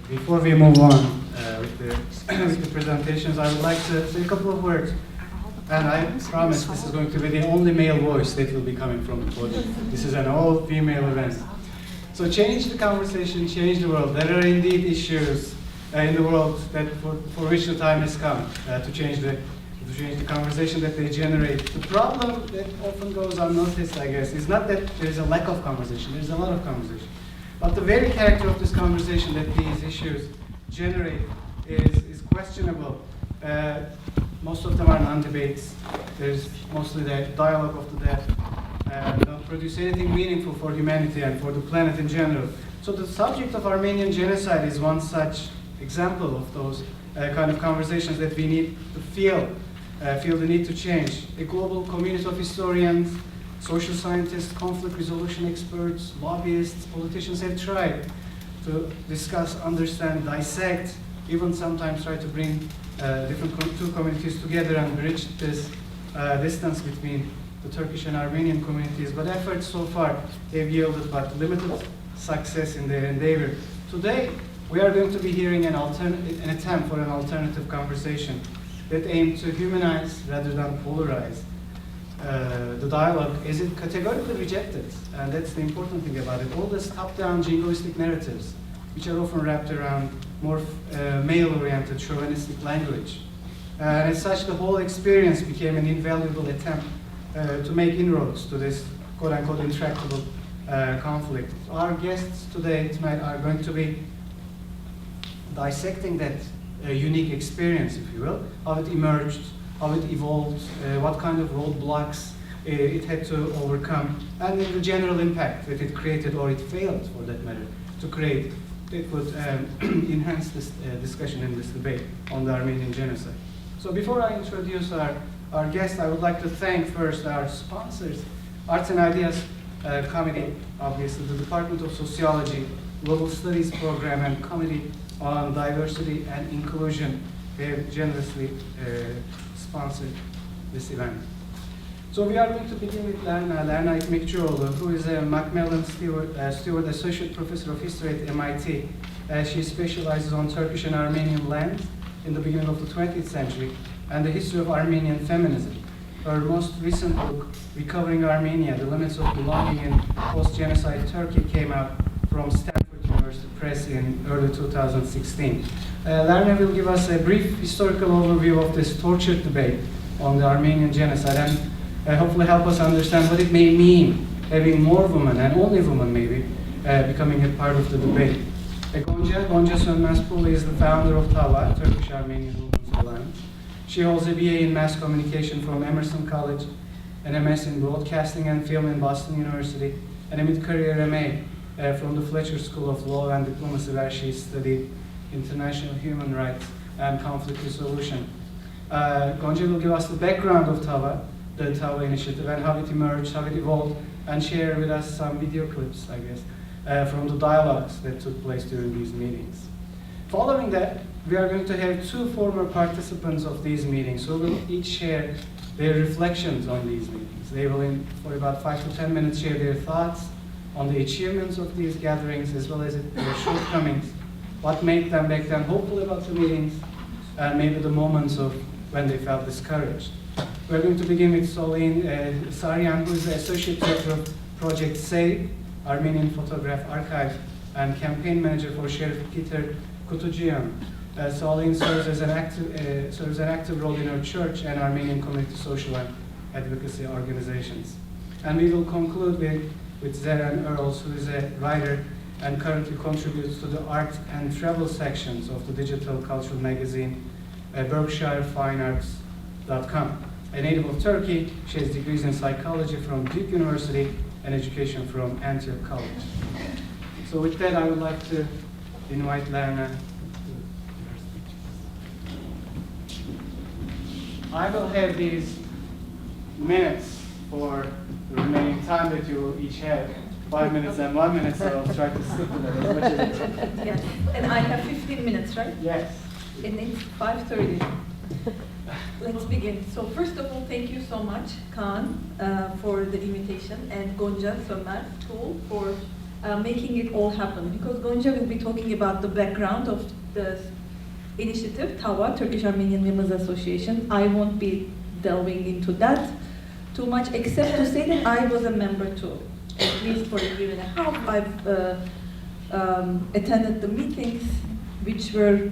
Before we move on with the presentations, I would like to say a couple of words. And I promise this is going to be the only male voice that will be coming from the podium. This is an all-female event. So change the conversation, change the world. There are indeed issues in the world that for which the time has come to change the conversation that they generate. The problem that often goes unnoticed, I guess, is not that there is a lack of conversation. There is a lot of conversation. But the very character of this conversation that these issues generate is questionable. Most of them are non-debates. There's mostly the dialogue of the dead. Don't produce anything meaningful for humanity and for the planet in general. So the subject of Armenian genocide is one such example of those kind of conversations that we need to feel the need to change. A global community of historians, social scientists, conflict resolution experts, lobbyists, politicians have tried to discuss, understand, dissect, even sometimes try to bring two communities together and bridge this distance between the Turkish and Armenian communities. But efforts so far have yielded but limited success in their endeavor. Today, we are going to be hearing an attempt for an alternative conversation that aims to humanize rather than polarize. The dialogue is categorically rejected, and that's the important thing about it. All these top-down jingoistic narratives, which are often wrapped around more male-oriented chauvinistic language. And as such, the whole experience became an invaluable attempt to make inroads to this quote-unquote intractable conflict. Our guests tonight are going to be dissecting that unique experience, if you will, how it emerged, how it evolved, what kind of roadblocks it had to overcome, and the general impact that it created, or it failed for that matter, to create. It would enhance this discussion in this debate on the Armenian genocide. So before I introduce our guests, I would like to thank first our sponsors, Arts and Ideas Committee, obviously the Department of Sociology, Global Studies Program, and Committee on Diversity and Inclusion. They have generously sponsored this event. So we are going to begin with Lerna Ekmekcioğlu, who is a Macmillan Stewart Associate Professor of History at MIT. She specializes on Turkish and Armenian lands in the beginning of the 20th century and the history of Armenian feminism. Her most recent book, Recovering Armenia, The Limits of Belonging in Post-Genocide Turkey, came out from Stanford University Press in early 2016. Lerna will give us a brief historical overview of this tortured debate on the Armenian genocide and hopefully help us understand what it may mean having more women, and only women maybe, becoming a part of the debate. Gonca Sönmez-Poole is the founder of TAWA, Turkish-Armenian Women's Alliance. She holds a BA in Mass Communication from Emerson College, an MS in Broadcasting and Film in Boston University, and a mid-career MA from the Fletcher School of Law and Diplomacy, where she studied international human rights and conflict resolution. Gonca will give us the background of TAWA, the TAWA initiative, and how it emerged, how it evolved, and share with us some video clips, I guess, from the dialogues that took place during these meetings. Following that, we are going to have two former participants of these meetings who will each share their reflections on these meetings. They will, for about 5 to 10 minutes, share their thoughts on the achievements of these gatherings, as well as their shortcomings, what made them back then hopeful about the meetings, and maybe the moments of when they felt discouraged. We're going to begin with Tsoleen, Sarian, who is the Associate Director of Project SAVE, Armenian Photograph Archive, and Campaign Manager for Sheriff Peter Kutujian. Tsoleen serves an active role in her church and Armenian community social and advocacy organizations. And we will conclude with Zeren Earls, who is a writer and currently contributes to the art and travel sections of the digital cultural magazine BerkshireFineArts.com. A native of Turkey, she has degrees in psychology from Duke University and education from Antioch College. So with that, I would like to invite Lerna. I will have these minutes for the remaining time that you will each have. 5 minutes and 1 minute, so I'll try to stick with it as much as I can. Yes, and I have 15 minutes, right? Yes. And it's 5:30. Let's begin. So first of all, thank you so much, Kaan, for the invitation, and Gonca Sönmez-Poole for making it all happen. Because Gonca will be talking about the background of the initiative, TAWA, Turkish-Armenian Women's Association. I won't be delving into that too much, except to say that I was a member too. At least for a year and a half, I've attended the meetings, which were,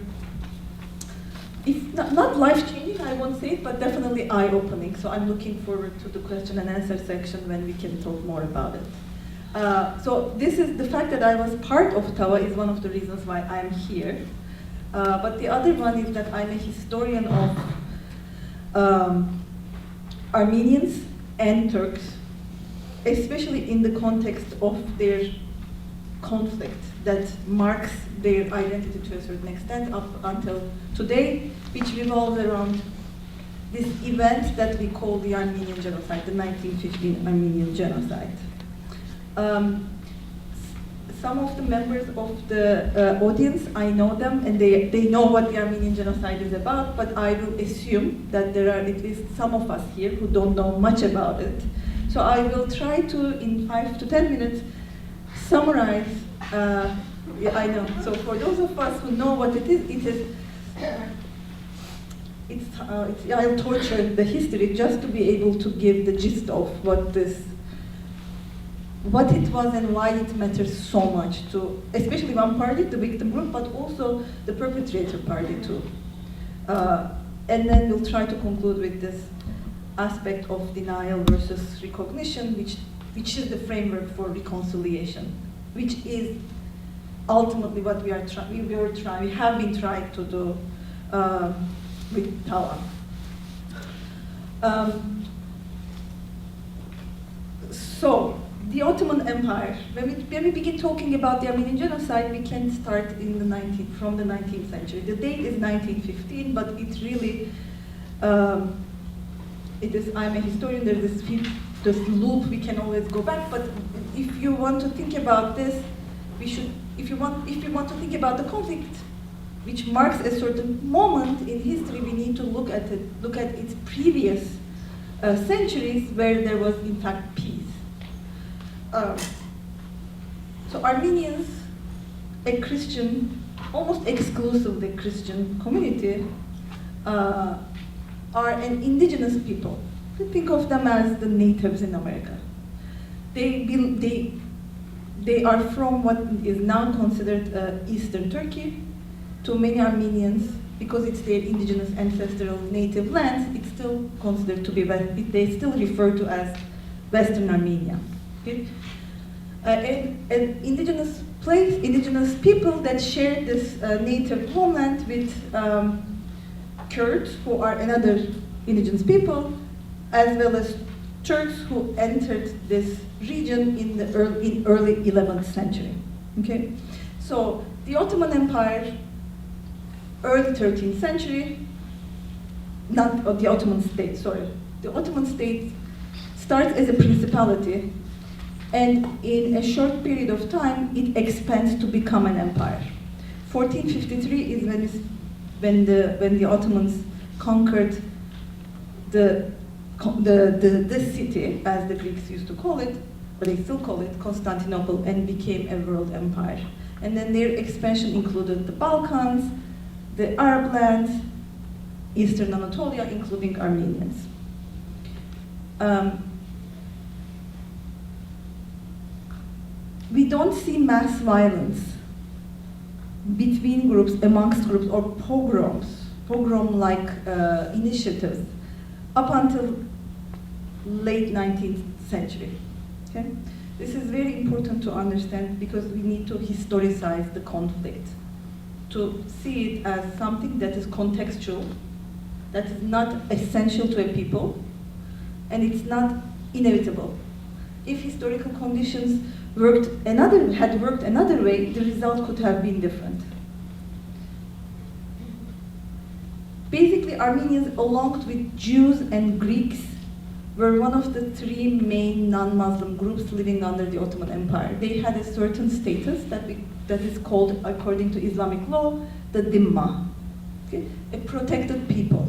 if not life-changing, I won't say it, but definitely eye-opening. So I'm looking forward to the question and answer section when we can talk more about it. So this is the fact that I was part of TAWA is one of the reasons why I'm here. But the other one is that I'm a historian of Armenians and Turks, especially in the context of their conflict that marks their identity to a certain extent up until today, which revolves around this event that we call the Armenian Genocide, the 1915 Armenian Genocide. Some of the members of the audience, I know them, and they know what the Armenian Genocide is about, but I will assume that there are at least some of us here who don't know much about it. So I will try to, in 5 to 10 minutes, summarize, yeah, I know. So for those of us who know what it is, I'll torture the history just to be able to give the gist of what it was and why it matters so much to, especially one party, the victim group, but also the perpetrator party too. And then we'll try to conclude with this aspect of denial versus recognition, which is the framework for reconciliation, which is ultimately what we have been trying to do with TAWA. So, the Ottoman Empire. When we begin talking about the Armenian Genocide, we can start in from the 19th century. The date is 1915, but it really, I'm a historian, there's this loop, we can always go back, but if you want to think about this, if you want to think about the conflict, which marks a certain moment in history, we need to look at its previous centuries where there was in fact peace. So Armenians, a Christian, almost exclusively Christian community, are an indigenous people. We think of them as the natives in America. They are from what is now considered Eastern Turkey. To many Armenians, because it's their indigenous ancestral native lands, it's still considered to be, they still refer to as Western Armenia. Okay? And indigenous people that share this native homeland with Kurds, who are another indigenous people, as well as Turks who entered this region in the early 11th century. Okay, so the Ottoman Empire, early 13th century, not the Ottoman state. Sorry, the Ottoman state starts as a principality. And in a short period of time, it expands to become an empire. 1453 is when the Ottomans conquered the city, as the Greeks used to call it, or they still call it, Constantinople, and became a world empire. And then their expansion included the Balkans, the Arab lands, Eastern Anatolia, including Armenians. We don't see mass violence between groups, amongst groups, or pogrom-like initiatives up until late 19th century. Okay? This is very important to understand because we need to historicize the conflict, to see it as something that is contextual, that is not essential to a people, and it's not inevitable. If historical conditions had worked another way, the result could have been different. Basically, Armenians, along with Jews and Greeks, were one of the three main non-Muslim groups living under the Ottoman Empire. They had a certain status that is called, according to Islamic law, the dhimma, okay? A protected people.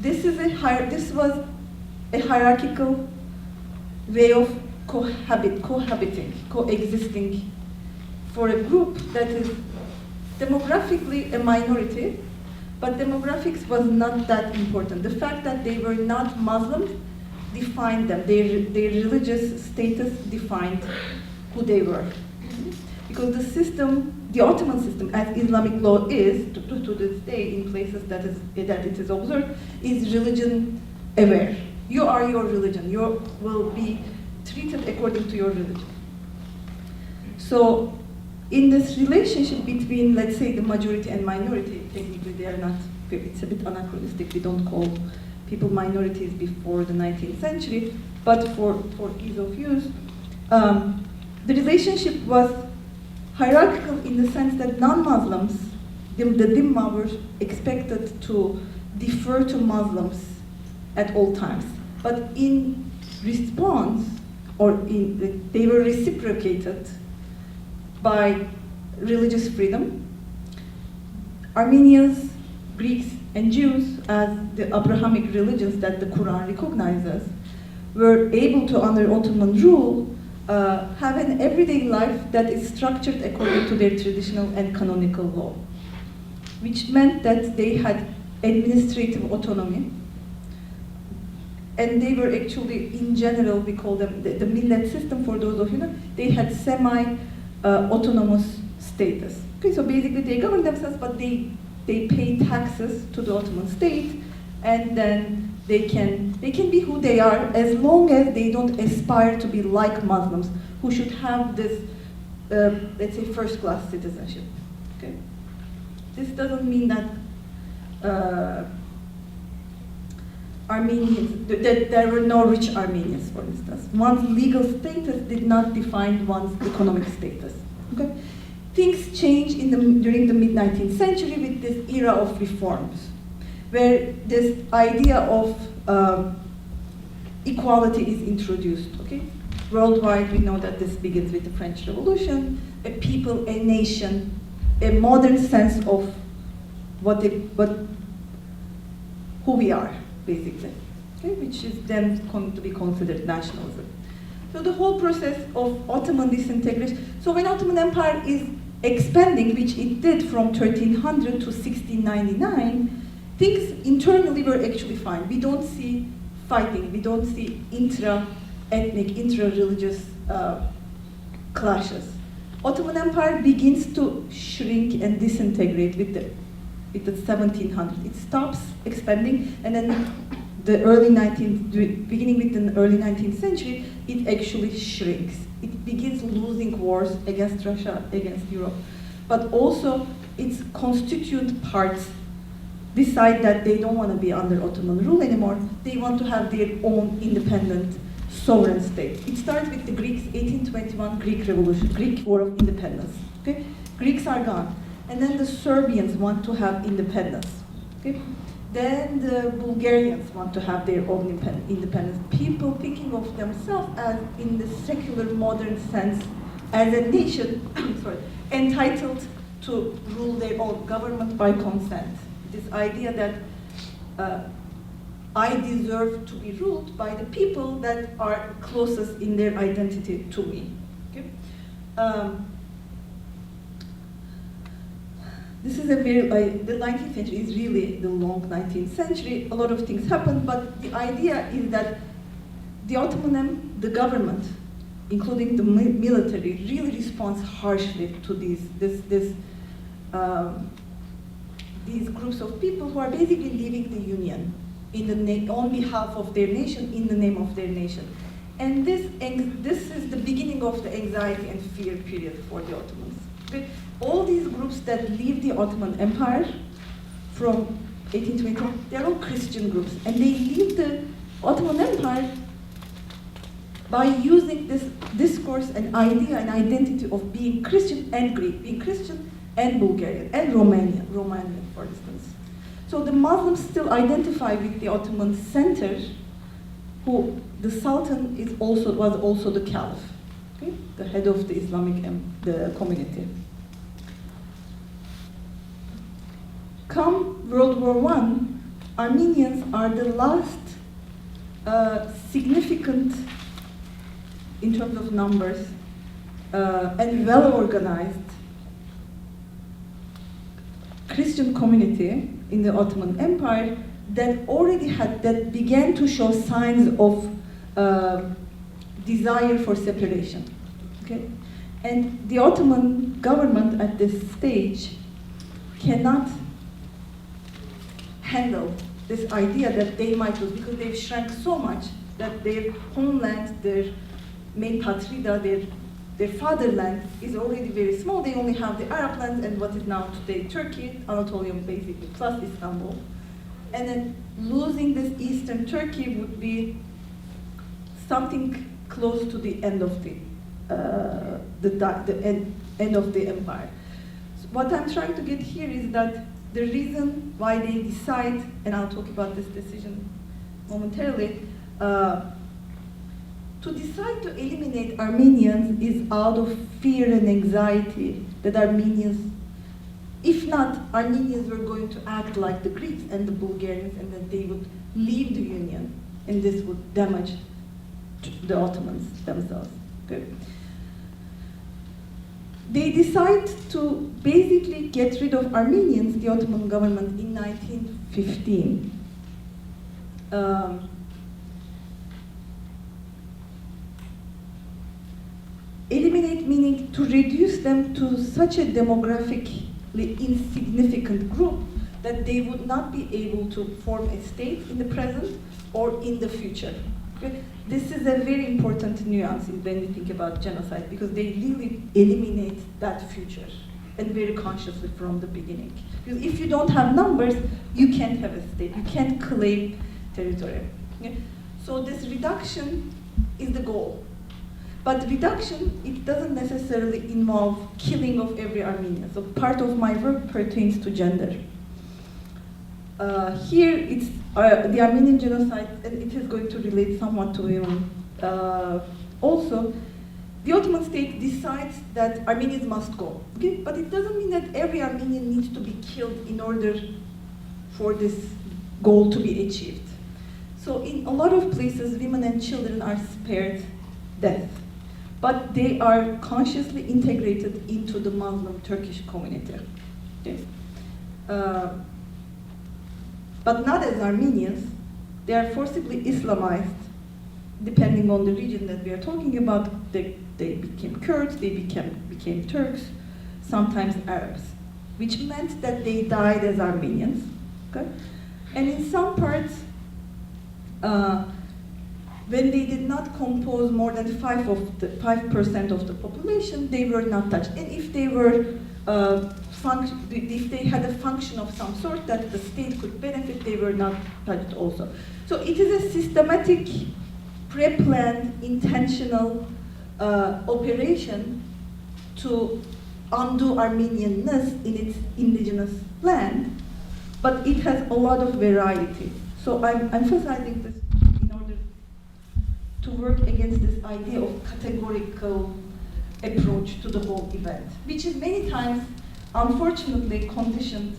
This was a hierarchical way of coexisting for a group that is demographically a minority, but demographics was not that important. The fact that they were not Muslims defined them. Their religious status defined who they were. Because the system, the Ottoman system, as Islamic law is, to this day in places that it is observed, is religion aware. You are your religion. You will be treated according to your religion. So in this relationship between, let's say, the majority and minority, technically they are not, it's a bit anachronistic. We don't call people minorities before the 19th century, but for ease of use, the relationship was hierarchical in the sense that non-Muslims, the dhimma, were expected to defer to Muslims at all times. But in response, they were reciprocated by religious freedom. Armenians, Greeks, and Jews, as the Abrahamic religions that the Quran recognizes, were able to, under Ottoman rule, have an everyday life that is structured according to their traditional and canonical law, which meant that they had administrative autonomy, and they were actually, in general, we call them the millet system, for those of you know, they had semi-autonomous status. Okay, so basically they govern themselves, but they pay taxes to the Ottoman state, and then they can be who they are as long as they don't aspire to be like Muslims, who should have this, let's say, first-class citizenship. Okay? This doesn't mean that Armenians, that there were no rich Armenians, for instance. One's legal status did not define one's economic status. Okay? Things changed during the mid-19th century with this era of reforms, where this idea of equality is introduced. Okay? Worldwide, we know that this begins with the French Revolution, a people, a nation, a modern sense of who we are, basically, okay? Which is then going to be considered nationalism. So the whole process of Ottoman disintegration, so when Ottoman Empire is expanding, which it did from 1300 to 1699, things internally were actually fine. We don't see fighting, we don't see intra-ethnic, intra-religious clashes. Ottoman Empire begins to shrink and disintegrate with the 1700s. It stops expanding, and then beginning with the early 19th century, it actually shrinks. It begins losing wars against Russia, against Europe. But also, its constituent parts decide that they don't want to be under Ottoman rule anymore. They want to have their own independent sovereign state. It starts with the Greeks, 1821 Greek Revolution, Greek War of Independence. Okay? Greeks are gone. And then the Serbians want to have independence. Okay? Then the Bulgarians want to have their own independence. People thinking of themselves as, in the secular modern sense, as a nation, entitled to rule their own government by consent. This idea that I deserve to be ruled by the people that are closest in their identity to me. Okay? This is a very, the 19th century is really the long 19th century. A lot of things happened, but the idea is that the Ottoman, the government, including the military, really responds harshly to these groups of people who are basically leaving the union on behalf of their nation, in the name of their nation. And this is the beginning of the anxiety and fear period for the Ottomans. Okay? All these groups that leave the Ottoman Empire from 1820, they're all Christian groups, and they leave the Ottoman Empire by using this discourse and idea and identity of being Christian and Greek, being Christian and Bulgarian and Romanian, for instance. So the Muslims still identify with the Ottoman center, who the Sultan was also the Caliph, okay? The head of the Islamic community. Come World War I, Armenians are the last significant in terms of numbers, and well-organized Christian community in the Ottoman Empire that began to show signs of desire for separation. Okay? And the Ottoman government at this stage cannot handle this idea that they might lose, because they've shrank so much that their homeland, their main patrida, their fatherland is already very small. They only have the Arab lands and what is now today Turkey, Anatolian basically, plus Istanbul. And then losing this eastern Turkey would be something close to the end of the end of the empire. So what I'm trying to get here is that the reason why they decide, and I'll talk about this decision momentarily, to decide to eliminate Armenians is out of fear and anxiety that Armenians, if not, Armenians were going to act like the Greeks and the Bulgarians, and that they would leave the Union, and this would damage the Ottomans themselves. Okay. They decide to basically get rid of Armenians, the Ottoman government, in 1915. Eliminate meaning to reduce them to such a demographically insignificant group that they would not be able to form a state in the present or in the future. Okay? This is a very important nuance when we think about genocide, because they really eliminate that future, and very consciously from the beginning. Because if you don't have numbers, you can't have a state, you can't claim territory. Okay? So this reduction is the goal. But reduction, it doesn't necessarily involve killing of every Armenian. So part of my work pertains to gender. Here it's the Armenian genocide, and it is going to relate somewhat to women. Also, the Ottoman state decides that Armenians must go. Okay? But it doesn't mean that every Armenian needs to be killed in order for this goal to be achieved. So in a lot of places, women and children are spared death, but they are consciously integrated into the Muslim Turkish community. Okay? But not as Armenians. They are forcibly Islamized, depending on the region that we are talking about. They became Kurds, they became Turks, sometimes Arabs, which meant that they died as Armenians. Okay? And in some parts, when they did not compose more than 5% of the population, they were not touched. And if they were if they had a function of some sort that the state could benefit, they were not touched also. So it is a systematic, pre-planned, intentional operation to undo Armenianness in its indigenous land, but it has a lot of variety. So I'm emphasizing this in order to work against this idea of categorical approach to the whole event, which is many times, unfortunately, conditioned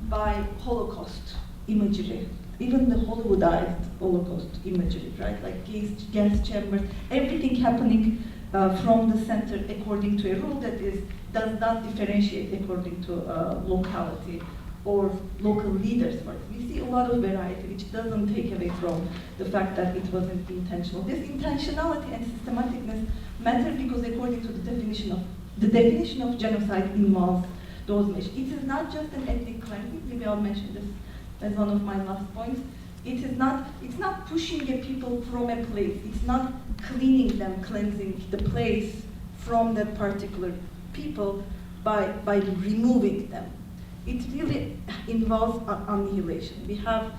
by Holocaust imagery, even the Hollywoodized Holocaust imagery, right? Like gas chambers, everything happening from the center according to a rule that does not differentiate according to locality or local leaders. We see a lot of variety, which doesn't take away from the fact that it wasn't intentional. This intentionality and systematicness matter because according to the definition of genocide involves those measures. It is not just an ethnic cleansing. Maybe I'll mention this as one of my last points. It's not pushing a people from a place. It's not cleaning them, cleansing the place from that particular people by removing them. It really involves annihilation. We have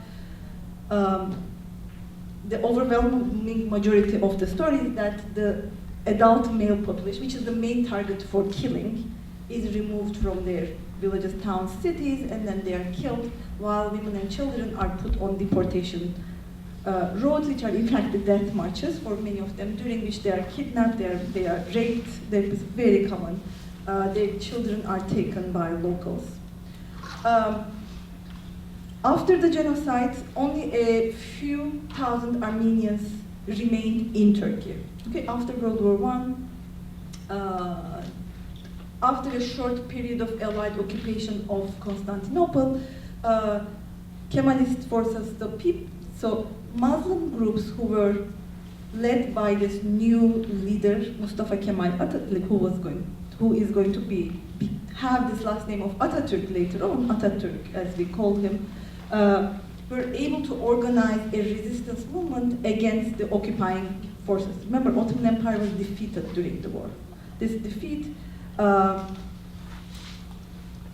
the overwhelming majority of the stories that the adult male population, which is the main target for killing, is removed from their villages, towns, cities, and then they are killed, while women and children are put on deportation roads, which are in fact the death marches for many of them, during which they are kidnapped, they are raped. That is very common. Their children are taken by locals. After the genocide, only a few thousand Armenians remained in Turkey. Okay, after World War I, after a short period of Allied occupation of Constantinople, Kemalist forces, so Muslim groups who were led by this new leader, Mustafa Kemal Atatürk, who is going to have this last name of Atatürk later on, Atatürk as we call him, were able to organize a resistance movement against the occupying forces. Remember, Ottoman Empire was defeated during the war. This defeat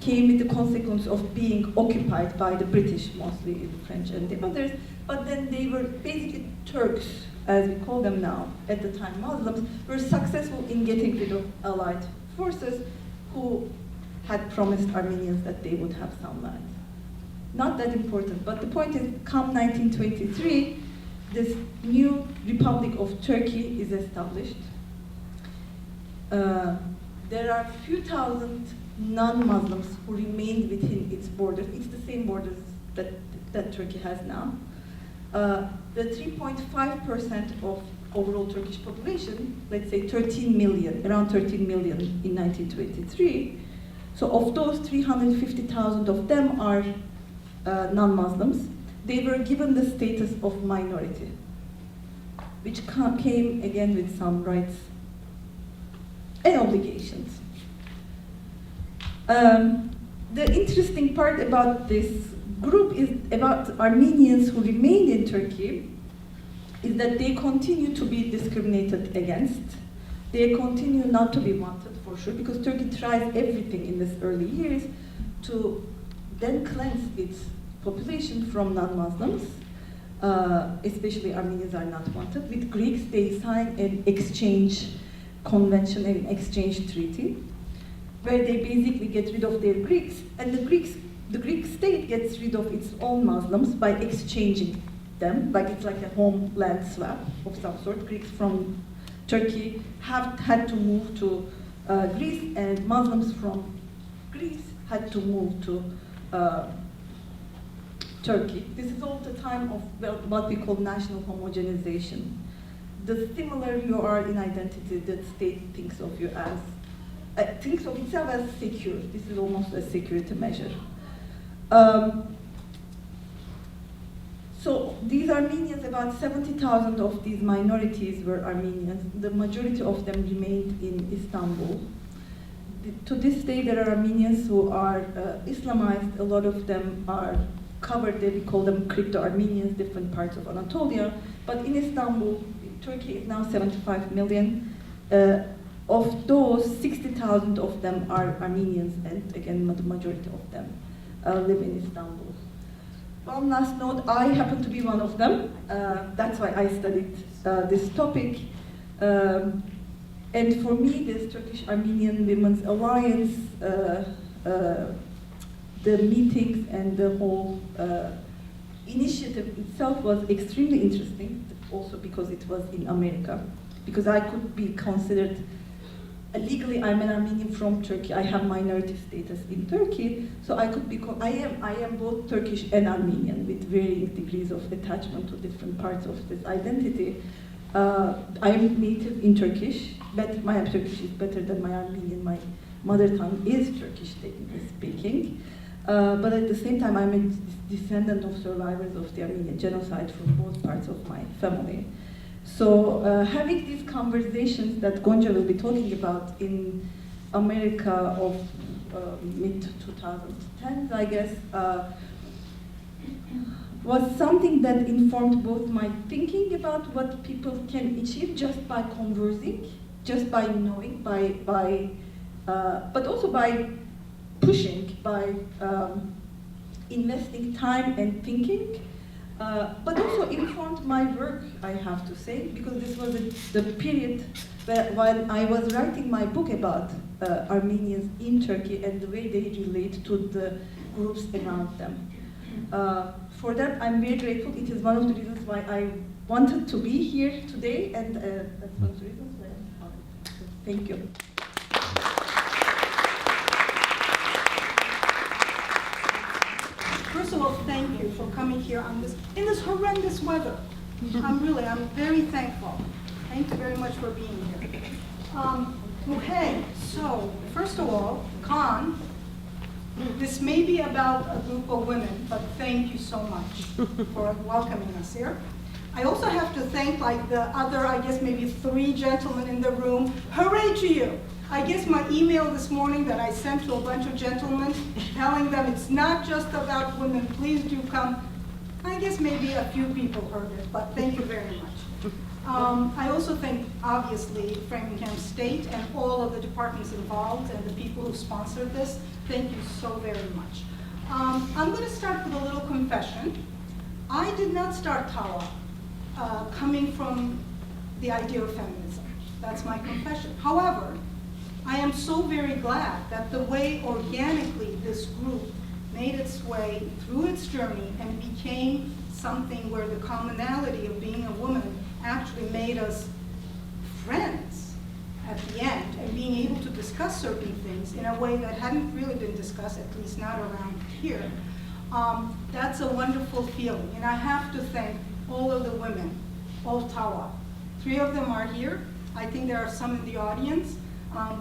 came with the consequence of being occupied by the British, mostly the French and the others, but then they were basically Turks, as we call them now, at the time Muslims, were successful in getting rid of Allied forces who had promised Armenians that they would have some land. Not that important, but the point is, come 1923, this new Republic of Turkey is established. There are few thousand non-Muslims who remained within its borders. It's the same borders that Turkey has now. The 3.5% of overall Turkish population, let's say 13 million, around 13 million in 1923. So of those, 350,000 of them are non-Muslims. They were given the status of minority, which came again with some rights and obligations. The interesting part about this group is about Armenians who remained in Turkey is that they continue to be discriminated against. They continue not to be wanted, for sure, because Turkey tries everything in these early years to then cleanse its population from non-Muslims, especially Armenians are not wanted. With Greeks, they sign an exchange convention, an exchange treaty, where they basically get rid of their Greeks, and the Greek state gets rid of its own Muslims by exchanging them, like it's like a homeland swap of some sort. Greeks from Turkey have had to move to Greece, and Muslims from Greece had to move to Turkey. This is all the time of what we call national homogenization. The similar you are in identity, the state thinks of you as, thinks of itself as secure. This is almost a security measure. So these Armenians, about 70,000 of these minorities were Armenians. The majority of them remained in Istanbul. To this day, there are Armenians who are Islamized. A lot of them are covered there. We call them crypto-Armenians, different parts of Anatolia. But in Istanbul, Turkey is now 75 million. Of those, 60,000 of them are Armenians, and again, the majority of them live in Istanbul. One last note, I happen to be one of them. That's why I studied this topic. And for me, this Turkish-Armenian Women's Alliance, the meetings and the whole initiative itself was extremely interesting, also because it was in America. Because I could be considered, legally I'm an Armenian from Turkey. I have minority status in Turkey, so I could be, I am both Turkish and Armenian with varying degrees of attachment to different parts of this identity. I am native in Turkish, but my Turkish is better than my Armenian. My mother tongue is Turkish, technically speaking. But at the same time, I'm a descendant of survivors of the Armenian Genocide from both parts of my family. So having these conversations that Gonca will be talking about in America of mid-2010s, I guess, was something that informed both my thinking about what people can achieve just by conversing, just by knowing, but also by pushing, by investing time and thinking. But also informed my work, I have to say, because this was the period when I was writing my book about Armenians in Turkey and the way they relate to the groups around them. For that, I'm very grateful. It is one of the reasons why I wanted to be here today, and that's one of the reasons why I'm honored. So, thank you. First of all, thank you for coming here on in this horrendous weather. I'm very thankful. Thank you very much for being here. Okay, so first of all, Kaan, this may be about a group of women, but thank you so much for welcoming us here. I also have to thank like the other, I guess maybe 3 gentlemen in the room. Hooray to you. I guess my email this morning that I sent to a bunch of gentlemen telling them it's not just about women, please do come. I guess maybe a few people heard it, but thank you very much. I also thank, obviously, Framingham State and all of the departments involved and the people who sponsored this. Thank you so very much. I'm going to start with a little confession. I did not start TAWA coming from the idea of feminism. That's my confession. However, I am so very glad that the way organically this group made its way through its journey and became something where the commonality of being a woman actually made us friends at the end, and being able to discuss certain things in a way that hadn't really been discussed, at least not around here. That's a wonderful feeling, and I have to thank all of the women, all TAWA. 3 of them are here. I think there are some in the audience.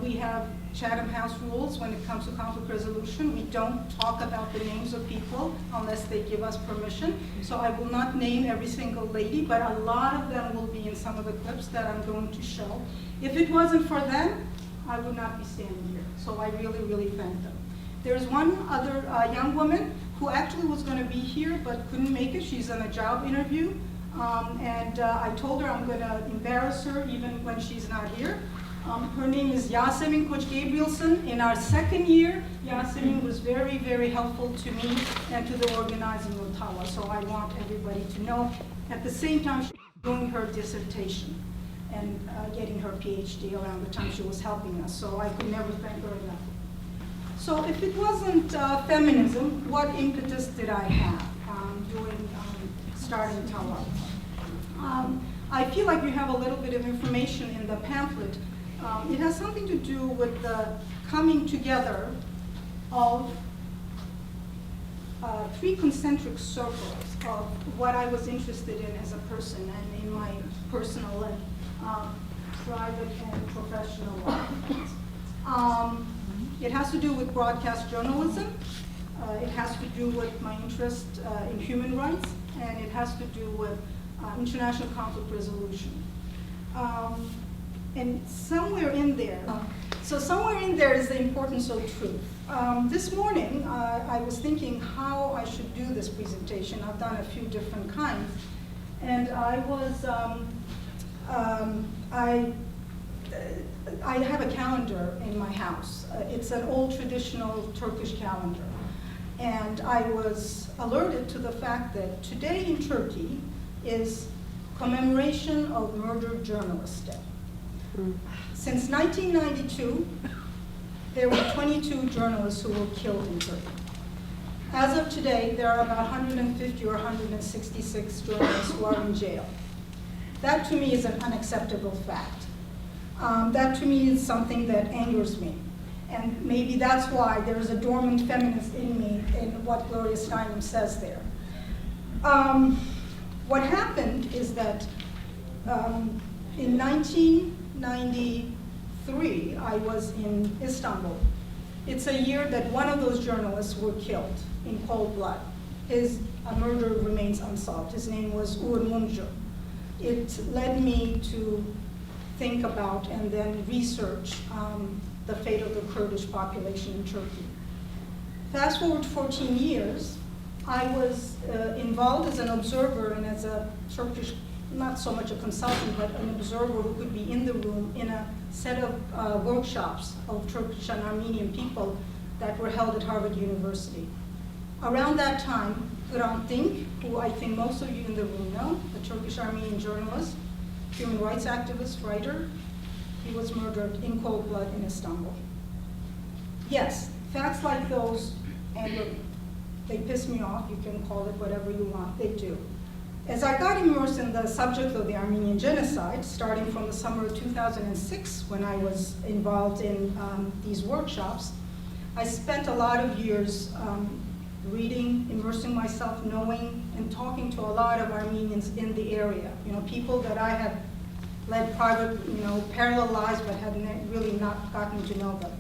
We have Chatham House rules when it comes to conflict resolution. We don't talk about the names of people unless they give us permission. So I will not name every single lady, but a lot of them will be in some of the clips that I'm going to show. If it wasn't for them, I would not be standing here. So I really, really thank them. There's one other young woman who actually was going to be here but couldn't make it. She's on a job interview. I told her I'm going to embarrass her even when she's not here. Her name is Yasemin Koç-Gabrielson. In our 2nd year, Yasemin was very, very helpful to me and to the organizing of TAWA, so I want everybody to know. At the same time, she was doing her dissertation and getting her PhD around the time she was helping us, so I could never thank her enough. So if it wasn't feminism, what impetus did I have starting TAWA? I feel like you have a little bit of information in the pamphlet. It has something to do with the coming together of 3 concentric circles of what I was interested in as a person and in my personal and private and professional life. It has to do with broadcast journalism. It has to do with my interest in human rights, and it has to do with international conflict resolution. And somewhere in there, somewhere in there is the importance of truth. This morning, I was thinking how I should do this presentation. I've done a few different kinds. And I was, I have a calendar in my house. It's an old traditional Turkish calendar. And I was alerted to the fact that today in Turkey is commemoration of Murdered Journalists Day. Since 1992, there were 22 journalists who were killed in Turkey. As of today, there are about 150 or 166 journalists who are in jail. That to me is an unacceptable fact. That to me is something that angers me. And maybe that's why there is a dormant feminist in me in what Gloria Steinem says there. What happened is that in 1993, I was in Istanbul. It's a year that one of those journalists were killed in cold blood. His murder remains unsolved. His name was Uğur Mumcu. It led me to think about and then research the fate of the Kurdish population in Turkey. Fast forward 14 years, I was involved as an observer and as a Turkish, not so much a consultant, but an observer who could be in the room in a set of workshops of Turkish and Armenian people that were held at Harvard University. Around that time, Kaan Ağartan, who I think most of you in the room know, a Turkish-Armenian journalist, human rights activist, writer, he was murdered in cold blood in Istanbul. Yes, facts like those anger me. They piss me off, you can call it whatever you want, they do. As I got immersed in the subject of the Armenian Genocide, starting from the summer of 2006, when I was involved in these workshops, I spent a lot of years reading, immersing immersing myself, knowing and talking to a lot of Armenians in the area. You know, people that I had led private, you know, parallel lives, but had really not gotten to know them.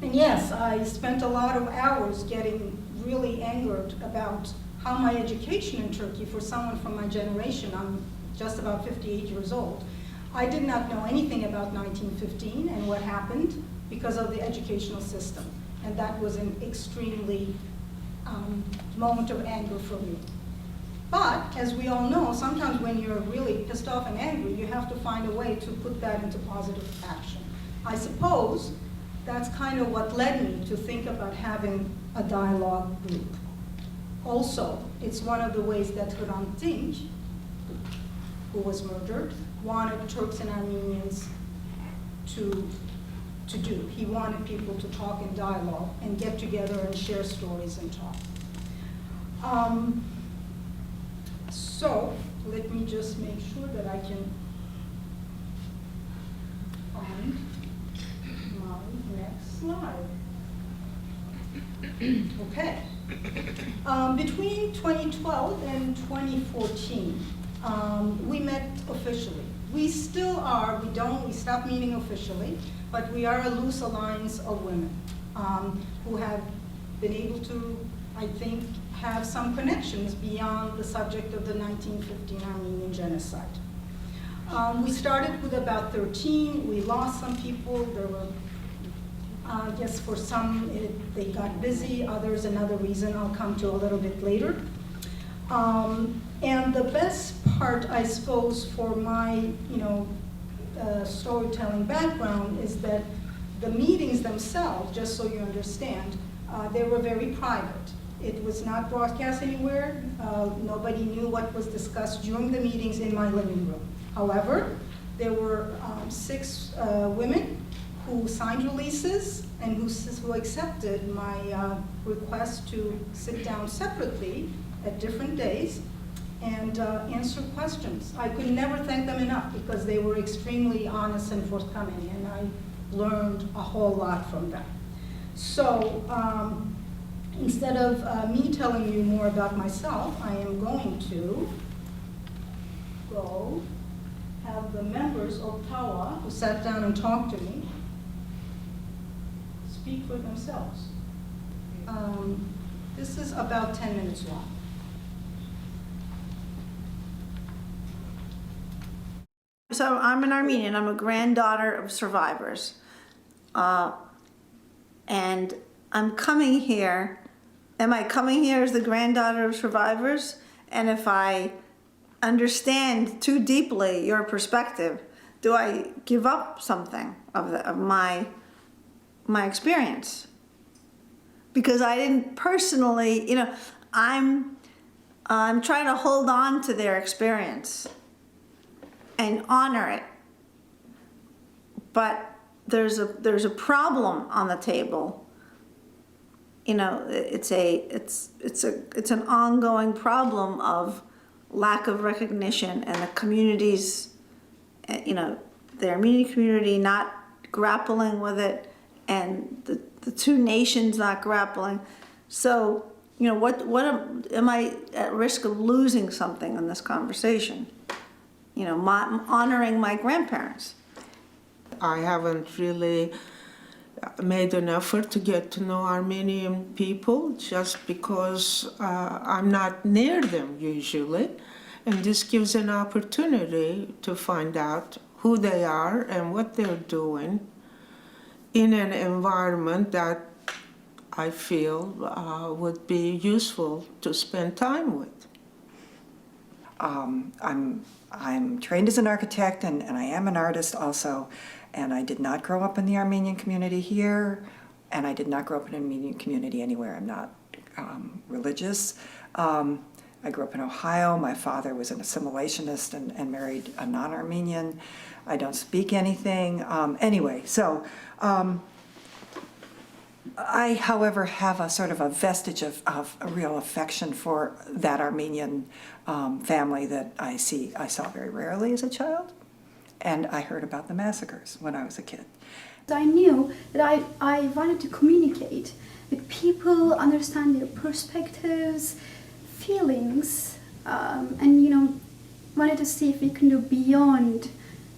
And yes, I spent a lot of hours getting really angered about how my education in Turkey, for someone from my generation, I'm just about 58 years old, I did not know anything about 1915 and what happened because of the educational system. And that was an extremely moment of anger for me. But, as we all know, sometimes when you're really pissed off and angry, you have to find a way to put that into positive action. I suppose that's kind of what led me to think about having a dialogue group. Also, it's one of the ways that Hrant Dink, who was murdered, wanted Turks and Armenians to do. He wanted people to talk in dialogue and get together and share stories and talk. So let me just make sure that I can find my next slide. Okay. Between 2012 and 2014, we met officially. We still are, we stopped meeting officially, but we are a loose alliance of women who have been able to, I think, have some connections beyond the subject of the 1915 Armenian Genocide. We started with about 13. We lost some people. There were, I guess for some, they got busy. Others, another reason I'll come to a little bit later. And the best part, I suppose, for my, storytelling background is that the meetings themselves, just so you understand, they were very private. It was not broadcast anywhere. Nobody knew what was discussed during the meetings in my living room. However, there were 6 women who signed releases and who accepted my request to sit down separately at different days and answer questions. I could never thank them enough because they were extremely honest and forthcoming, and I learned a whole lot from them. So instead of me telling you more about myself, I am going to go have the members of TAWA who sat down and talked to me speak for themselves. This is about 10 minutes long. So I'm an Armenian. I'm a granddaughter of survivors. And I'm coming here. Am I coming here as the granddaughter of survivors? And if I understand too deeply your perspective, do I give up something of my experience? Because I didn't personally, I'm trying to hold on to their experience and honor it. But there's a problem on the table. It's an ongoing problem of lack of recognition, and the communities, the Armenian community not grappling with it, and the two nations not grappling. So, am I at risk of losing something in this conversation? Honoring my grandparents. I haven't really made an effort to get to know Armenian people just because I'm not near them usually. And this gives an opportunity to find out who they are and what they're doing in an environment that I feel would be useful to spend time with. I'm trained as an architect, and I am an artist also, and I did not grow up in the Armenian community here, and I did not grow up in an Armenian community anywhere. I'm not religious. I grew up in Ohio. My father was an assimilationist and married a non-Armenian. I don't speak anything. Anyway, so I, however, have a sort of a vestige of a real affection for that Armenian family that I saw very rarely as a child, and I heard about the massacres when I was a kid. I knew that I wanted to communicate with people, understand their perspectives, feelings, and wanted to see if we can do beyond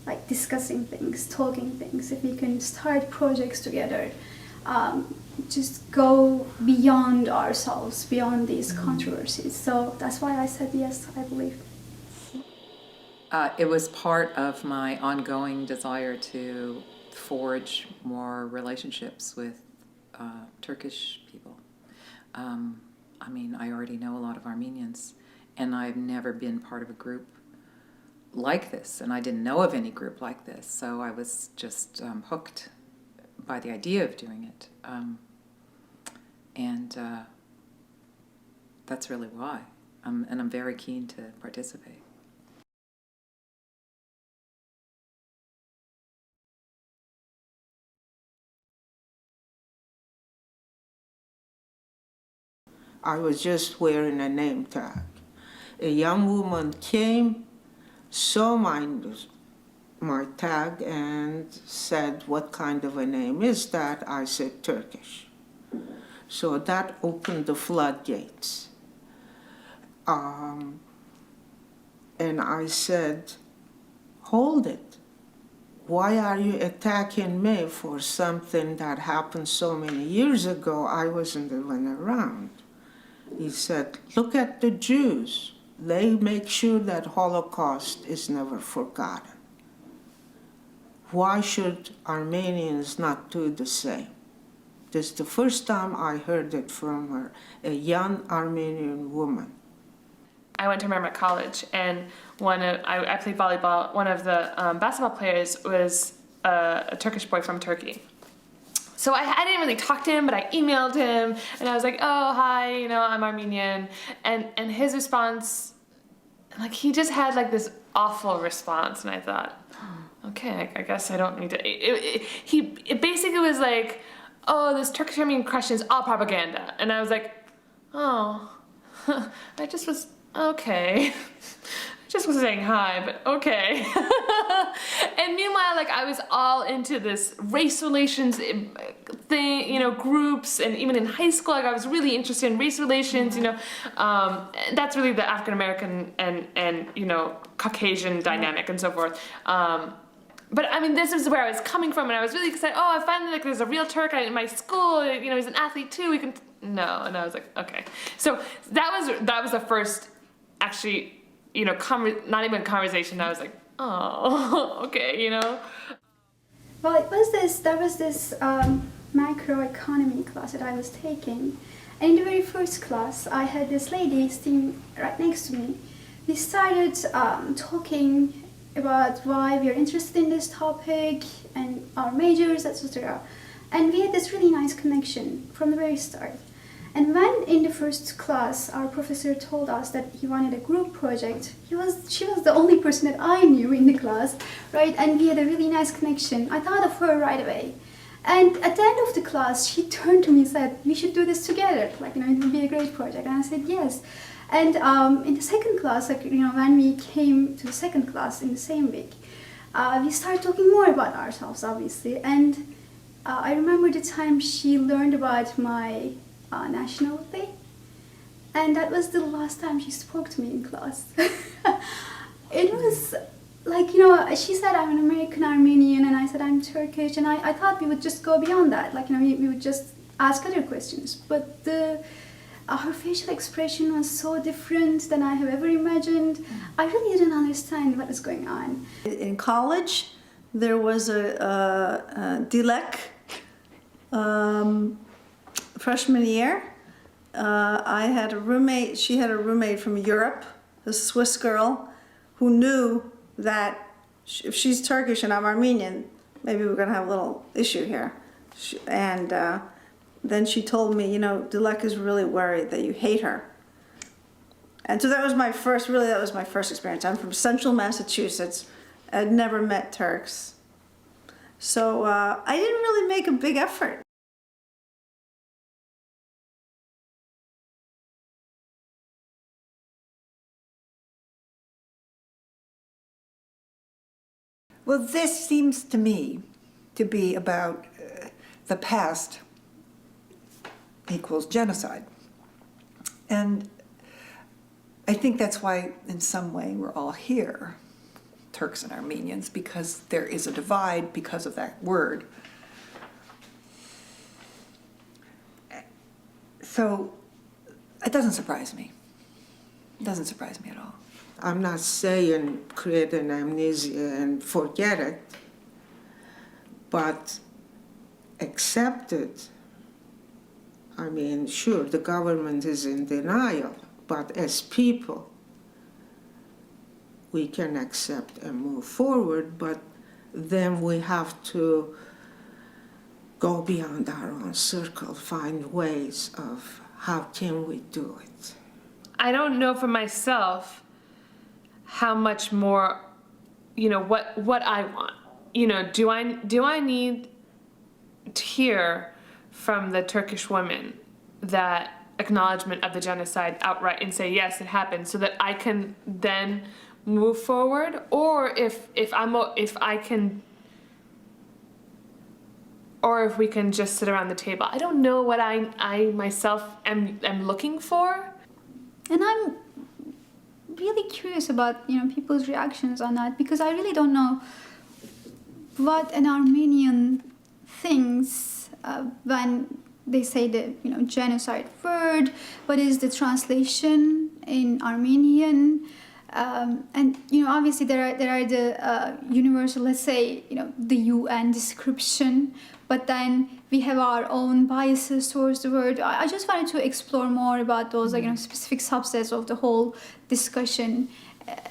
like discussing things, talking things, if we can start projects together, just go beyond ourselves, beyond these controversies. So that's why I said yes, I believe. It was part of my ongoing desire to forge more relationships with Turkish people. I mean, I already know a lot of Armenians, and I've never been part of a group like this, and I didn't know of any group like this, so I was just hooked by the idea of doing it. And that's really why. And I'm very keen to participate. I was just wearing a name tag. A young woman came, saw my tag and said, "What kind of a name is that?" I said, "Turkish." So that opened the floodgates. And I said, "Hold it. Why are you attacking me for something that happened so many years ago? I wasn't even around." He said, "Look at the Jews. They make sure that Holocaust is never forgotten. Why should Armenians not do the same?" This is the first time I heard it from her, a young Armenian woman. I went to Merrimack College, and I played volleyball. One of the basketball players was a Turkish boy from Turkey. So I didn't really talk to him, but I emailed him, and I was like, "Oh, hi, I'm Armenian," and his response, like, he just had like this awful response, and I thought, okay, I guess I don't need to. It basically was like, "Oh, this Turkish-Armenian question is all propaganda," and I was like, "Oh, I just was okay." Just was saying hi, but okay. And meanwhile, like, I was all into this race relations thing, groups, and even in high school, like, I was really interested in race relations, that's really the African-American and Caucasian dynamic and so forth. But I mean, this is where I was coming from, and I was really excited. Oh, I finally, like, there's a real Turk in my school, he's an athlete too, we can, no, and I was like, okay. So that was the first, actually, not even conversation. I was like, oh, okay, Well, there was this macroeconomy class that I was taking, and in the very first class, I had this lady sitting right next to me. We started talking about why we are interested in this topic and our majors, etc. And we had this really nice connection from the very start. And when in the first class our professor told us that he wanted a group project, she was the only person that I knew in the class, right? And we had a really nice connection. I thought of her right away. And at the end of the class, she turned to me and said, "We should do this together. Like, it would be a great project." And I said, yes. And in the second class, when we came to the second class in the same week, we started talking more about ourselves, obviously. And I remember the time she learned about my nationality, and that was the last time she spoke to me in class. It was like, she said, "I'm an American Armenian," and I said, "I'm Turkish," and I thought we would just go beyond that, like, we would just ask other questions, but her facial expression was so different than I have ever imagined. I really didn't understand what was going on. In college, there was a DLEC freshman year. I had a roommate, she had a roommate from Europe, a Swiss girl, who knew that if she's Turkish and I'm Armenian, maybe we're gonna have a little issue here. And then she told me, Dilek is really worried that you hate her. And so that was my first experience. I'm from central Massachusetts. I'd never met Turks. So I didn't really make a big effort. Well, this seems to me to be about the past equals genocide. And I think that's why, in some way, we're all here, Turks and Armenians, because there is a divide because of that word. So it doesn't surprise me. It doesn't surprise me at all. I'm not saying create an amnesia and forget it, but accept it. I mean, sure, the government is in denial, but as people, we can accept and move forward, but then we have to go beyond our own circle, find ways of how can we do it. I don't know for myself how much more, what I want. Do I need to hear from the Turkish women that acknowledgement of the genocide outright and say yes, it happened, so that I can then move forward, or if we can just sit around the table. I don't know what I myself am looking for. And I'm really curious about people's reactions on that, because I really don't know what an Armenian thinks when they say the genocide word. What is the translation in Armenian? And obviously there are the universal, let's say the UN description, but then we have our own biases towards the word. I just wanted to explore more about those specific subsets of the whole discussion,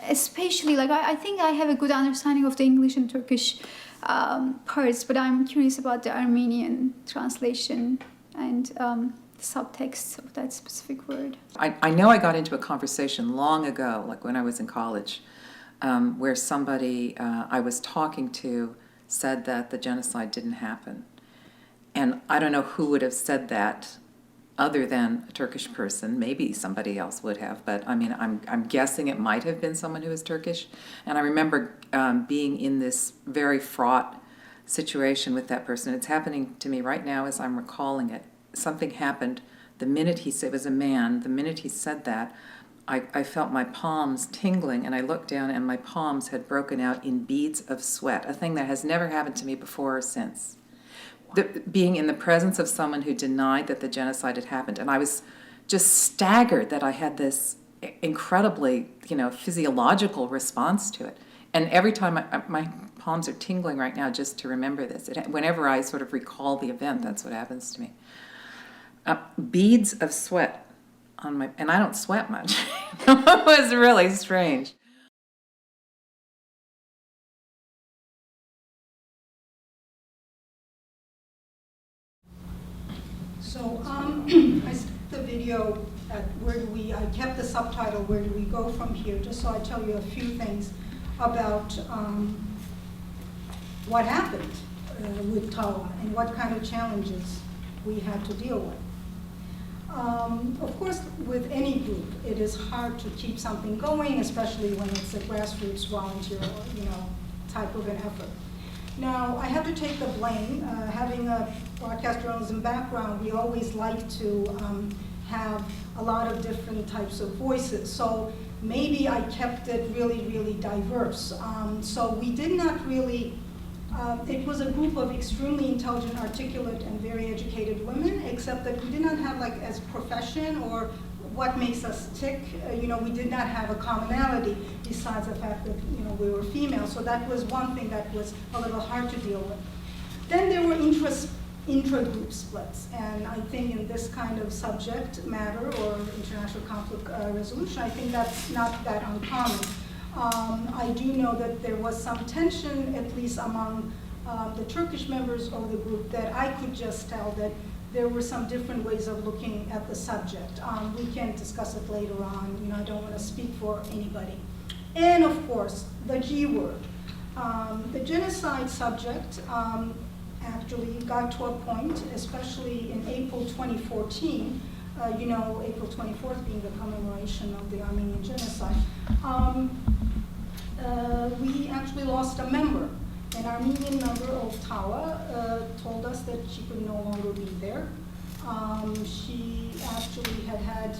especially I think I have a good understanding of the English and Turkish parts, but I'm curious about the Armenian translation and the subtext of that specific word. I know I got into a conversation long ago, like when I was in college, where somebody I was talking to said that the genocide didn't happen. And I don't know who would have said that other than a Turkish person. Maybe somebody else would have, but I mean, I'm guessing it might have been someone who was Turkish. And I remember being in this very fraught situation with that person. It's happening to me right now as I'm recalling it. Something happened the minute he said, it was a man, the minute he said that, I felt my palms tingling, and I looked down and my palms had broken out in beads of sweat, a thing that has never happened to me before or since. Being in the presence of someone who denied that the genocide had happened, and I was just staggered that I had this incredibly, physiological response to it. And every time my palms are tingling right now just to remember this. Whenever I sort of recall the event, that's what happens to me. Beads of sweat on my, and I don't sweat much. It was really strange. So I stopped the video at I kept the subtitle, where do we go from here, just so I tell you a few things about what happened with TAWA and what kind of challenges we had to deal with. Of course, with any group, it is hard to keep something going, especially when it's a grassroots volunteer, type of an effort. Now, I have to take the blame. Having a broadcast journalism background, we always like to have a lot of different types of voices. So maybe I kept it really, really diverse. So we did not really, it was a group of extremely intelligent, articulate, and very educated women, except that we did not have, as a profession or what makes us tick, we did not have a commonality besides the fact that, we were female. So that was one thing that was a little hard to deal with. Then there were intra-group splits, and I think in this kind of subject matter or international conflict resolution, I think that's not that uncommon. I do know that there was some tension, at least among the Turkish members of the group, that I could just tell that there were some different ways of looking at the subject. We can discuss it later on. I don't want to speak for anybody. And of course, the G word. The genocide subject actually got to a point, especially in April 2014, April 24th being the commemoration of the Armenian Genocide, we actually lost a member. An Armenian member of TAWA told us that she could no longer be there. She actually had,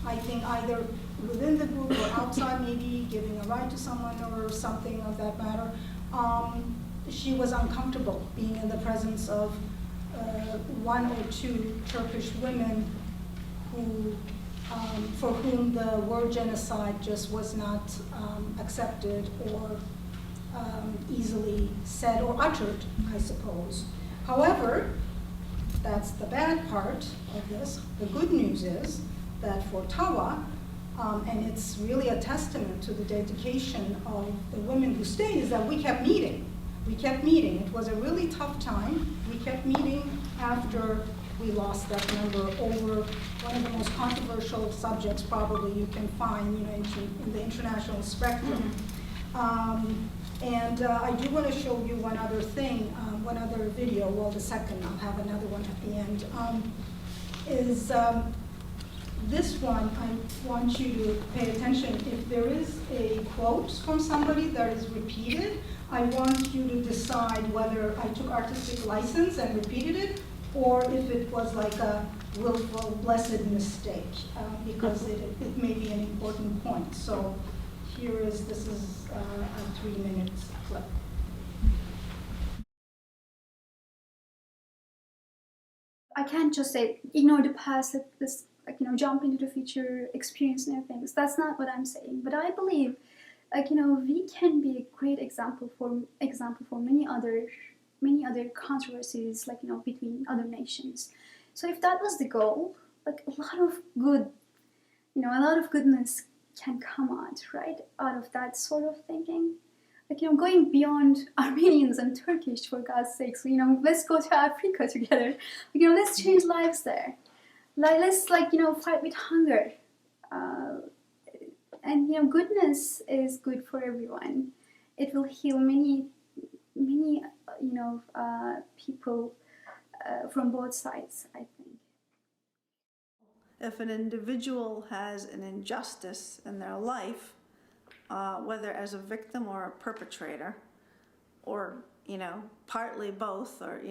I think, either within the group or outside, maybe giving a ride to someone or something of that matter. She was uncomfortable being in the presence of one or two Turkish women who, for whom the word genocide just was not accepted or easily said or uttered, I suppose. However, that's the bad part of this. The good news is that for TAWA, and it's really a testament to the dedication of the women who stayed, is that we kept meeting. We kept meeting. It was a really tough time. We kept meeting after we lost that number over one of the most controversial subjects probably you can find, in the international spectrum. I do want to show you one other thing, one other video. Well, the second, I'll have another one at the end. This one, I want you to pay attention. If there is a quote from somebody that is repeated, I want you to decide whether I took artistic license and repeated it, or if it was like a willful, blessed mistake, because it may be an important point. So this is a 3-minute clip. I can't just say, ignore the past, jump into the future, experience new things. That's not what I'm saying. But I believe, we can be a great example for many other controversies, between other nations. So if that was the goal, a lot of goodness can come out of that sort of thinking. Going beyond Armenians and Turkish, for God's sakes, let's go to Africa together. Let's change lives there. Let's fight with hunger. And goodness is good for everyone. It will heal many people from both sides, I think. If an individual has an injustice in their life, whether as a victim or a perpetrator, or partly both, or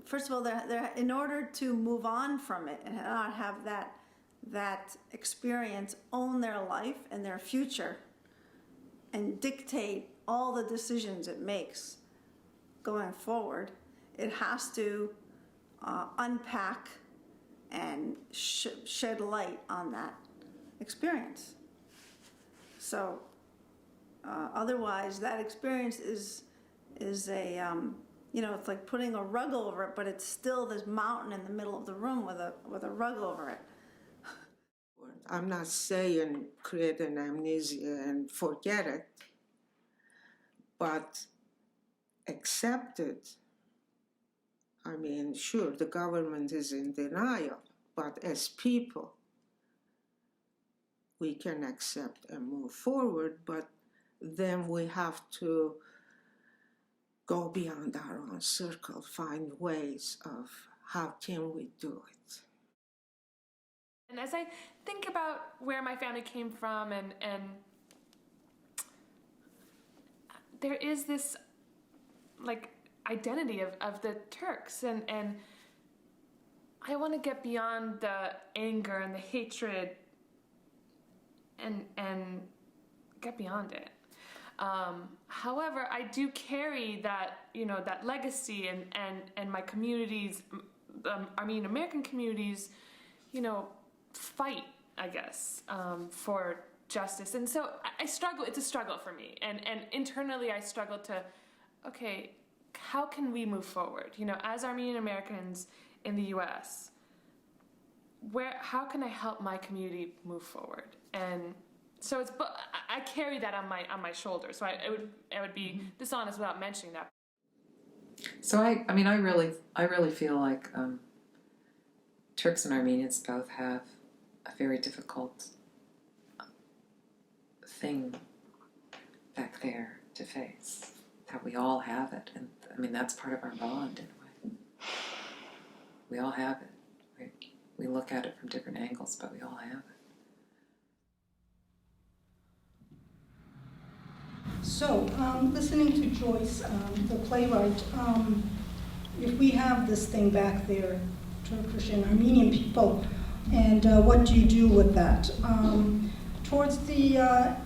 first of all, they're in order to move on from it and not have that experience own their life and their future and dictate all the decisions it makes going forward, it has to unpack and shed light on that experience. So otherwise, that experience is a it's like putting a rug over it, but it's still this mountain in the middle of the room with a rug over it. I'm not saying create an amnesia and forget it, but accept it. I mean, sure, the government is in denial, but as people, we can accept and move forward, but then we have to go beyond our own circle, find ways of how can we do it. And as I think about where my family came from, and there is this identity of the Turks, and I want to get beyond the anger and the hatred and get beyond it. However, I do carry that, that legacy, and my communities, Armenian American communities, fight, I guess, for justice. And so I struggle, it's a struggle for me. And internally I struggle to, okay, how can we move forward? As Armenian Americans in the US, how can I help my community move forward? And so I carry that on my shoulders. So I would be dishonest without mentioning that. So I really feel like Turks and Armenians both have a very difficult thing back there to face. That we all have it, and that's part of our bond in a way. We all have it. We look at it from different angles, but we all have it. So, listening to Joyce, the playwright, if we have this thing back there, Turkish and Armenian people, and what do you do with that? Towards the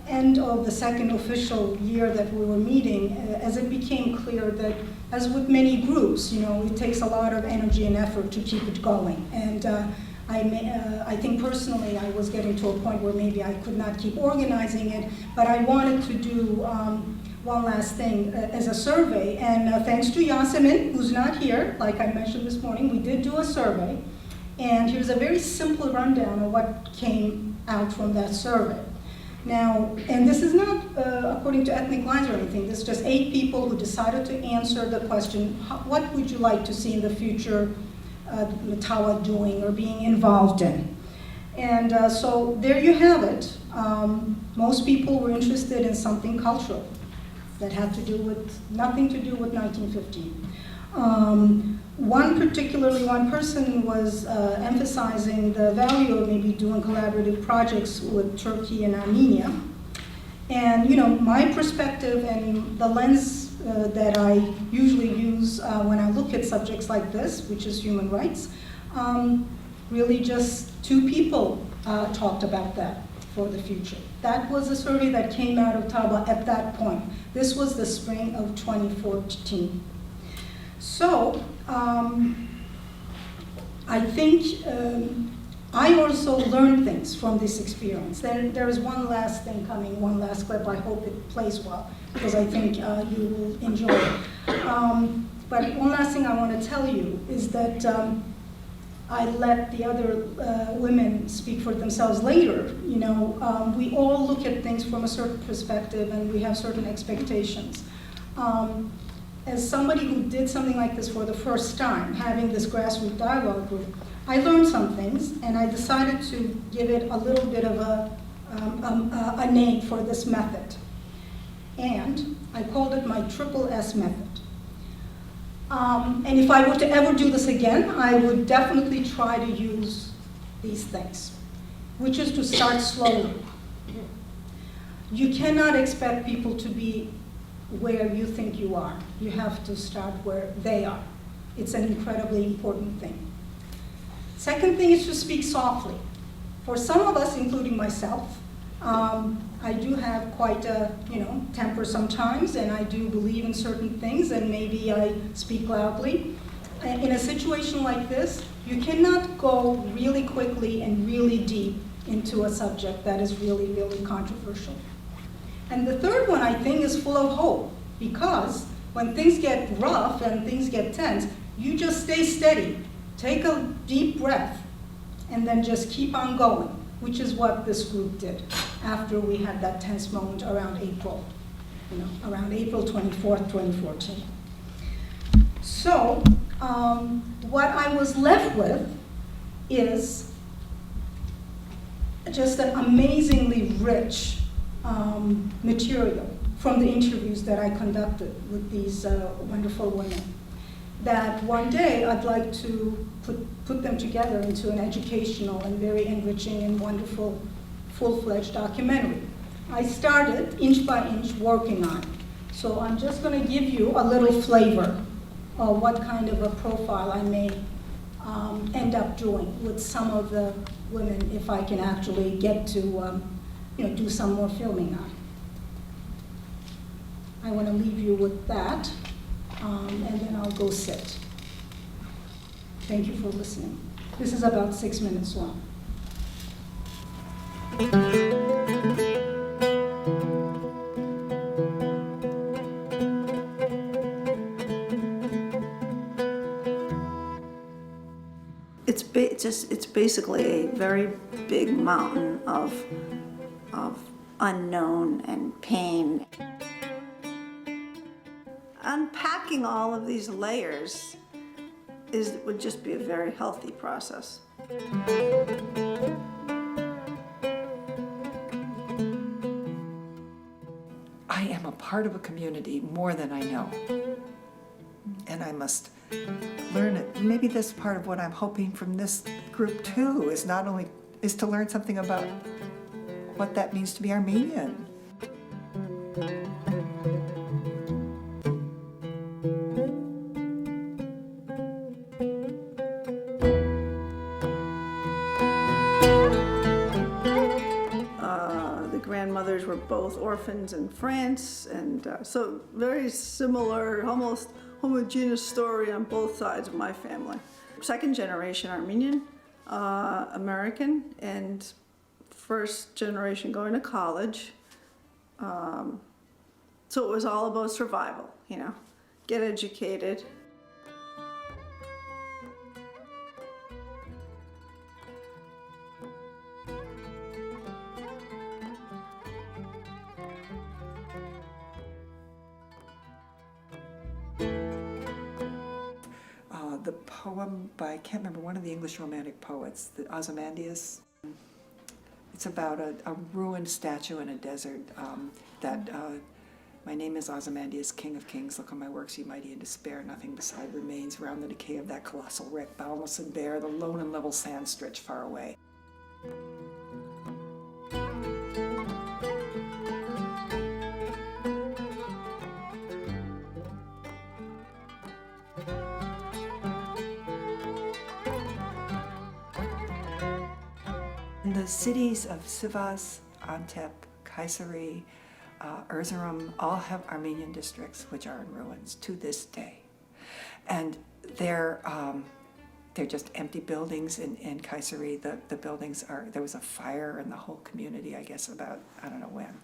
end of the second official year that we were meeting, as it became clear that, as with many groups, it takes a lot of energy and effort to keep it going. And I think personally I was getting to a point where maybe I could not keep organizing it, but I wanted to do one last thing as a survey. And thanks to Yasemin, who's not here, like I mentioned this morning, we did do a survey. And here's a very simple rundown of what came out from that survey. Now, and this is not according to ethnic lines or anything, this is just 8 people who decided to answer the question, what would you like to see in the future TAWA doing or being involved in? And so there you have it. Most people were interested in something cultural that had to do with, nothing to do with 1915. One person was emphasizing the value of maybe doing collaborative projects with Turkey and Armenia. And my perspective and the lens that I usually use when I look at subjects like this, which is human rights, really just 2 people talked about that for the future. That was a survey that came out of TAWA at that point. This was the spring of 2014. So, I think I also learned things from this experience. There is one last thing coming, one last clip. I hope it plays well, because I think you will enjoy it. But one last thing I want to tell you is that I let the other women speak for themselves later. We all look at things from a certain perspective, and we have certain expectations. As somebody who did something like this for the first time, having this grassroots dialogue group, I learned some things, and I decided to give it a little bit of a name for this method. And I called it my triple S method. And if I were to ever do this again, I would definitely try to use these things, which is to start slowly. You cannot expect people to be where you think you are. You have to start where they are. It's an incredibly important thing. Second thing is to speak softly. For some of us, including myself, I do have quite a temper sometimes, and I do believe in certain things, and maybe I speak loudly. In a situation like this, you cannot go really quickly and really deep into a subject that is really, really controversial. And the third one, I think, is full of hope, because when things get rough and things get tense, you just stay steady, take a deep breath, and then just keep on going, which is what this group did after we had that tense moment around April, around April 24th, 2014. So what I was left with is just an amazingly rich material from the interviews that I conducted with these wonderful women, that one day I'd like to put them together into an educational and very enriching and wonderful full-fledged documentary. I started inch by inch working on it. So I'm just going to give you a little flavor of what kind of a profile I may end up doing with some of the women, if I can actually get to do some more filming on. I want to leave you with that, and then I'll go sit. Thank you for listening. This is about 6 minutes long. It's basically a very big mountain of unknown and pain. Unpacking all of these layers would just be a very healthy process. I am a part of a community more than I know. And I must learn it. Maybe that's part of what I'm hoping from this group too, is to learn something about what that means to be Armenian. grandmothers were both orphans in France, and so very similar, almost homogeneous story on both sides of my family. Second generation Armenian, American, and first generation going to college. So it was all about survival, you know, get educated. The poem by, I can't remember, one of the English Romantic poets, the Ozymandias. It's about a ruined statue in a desert my name is Ozymandias, King of Kings. Look on my works, ye mighty in despair. Nothing beside remains around the decay of that colossal wreck, boundless and bare, the lone and level sands stretch far away. The cities of Sivas, Antep, Kayseri, Erzurum all have Armenian districts which are in ruins to this day. And they're just empty buildings in Kayseri. The buildings are, there was a fire in the whole community, I guess, about, I don't know when.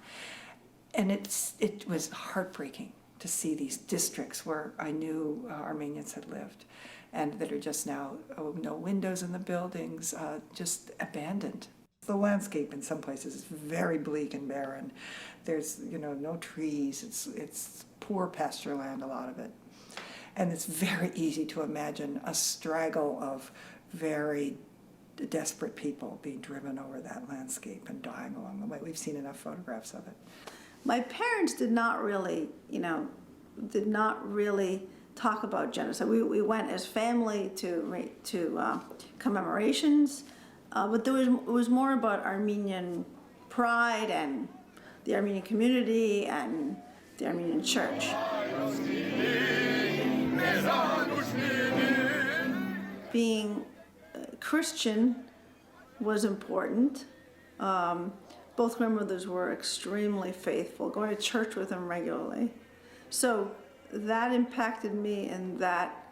And it was heartbreaking to see these districts where I knew Armenians had lived, and that are just now, no windows in the buildings, just abandoned. The landscape in some places is very bleak and barren. There's, you know, no trees. It's poor pasture land, a lot of it. And it's very easy to imagine a straggle of very desperate people being driven over that landscape and dying along the way. We've seen enough photographs of it. My parents did not really, talk about genocide. We went as family to commemorations, but it was more about Armenian pride and the Armenian community and the Armenian church. Being Christian was important. Both grandmothers were extremely faithful, going to church with them regularly. So that impacted me in that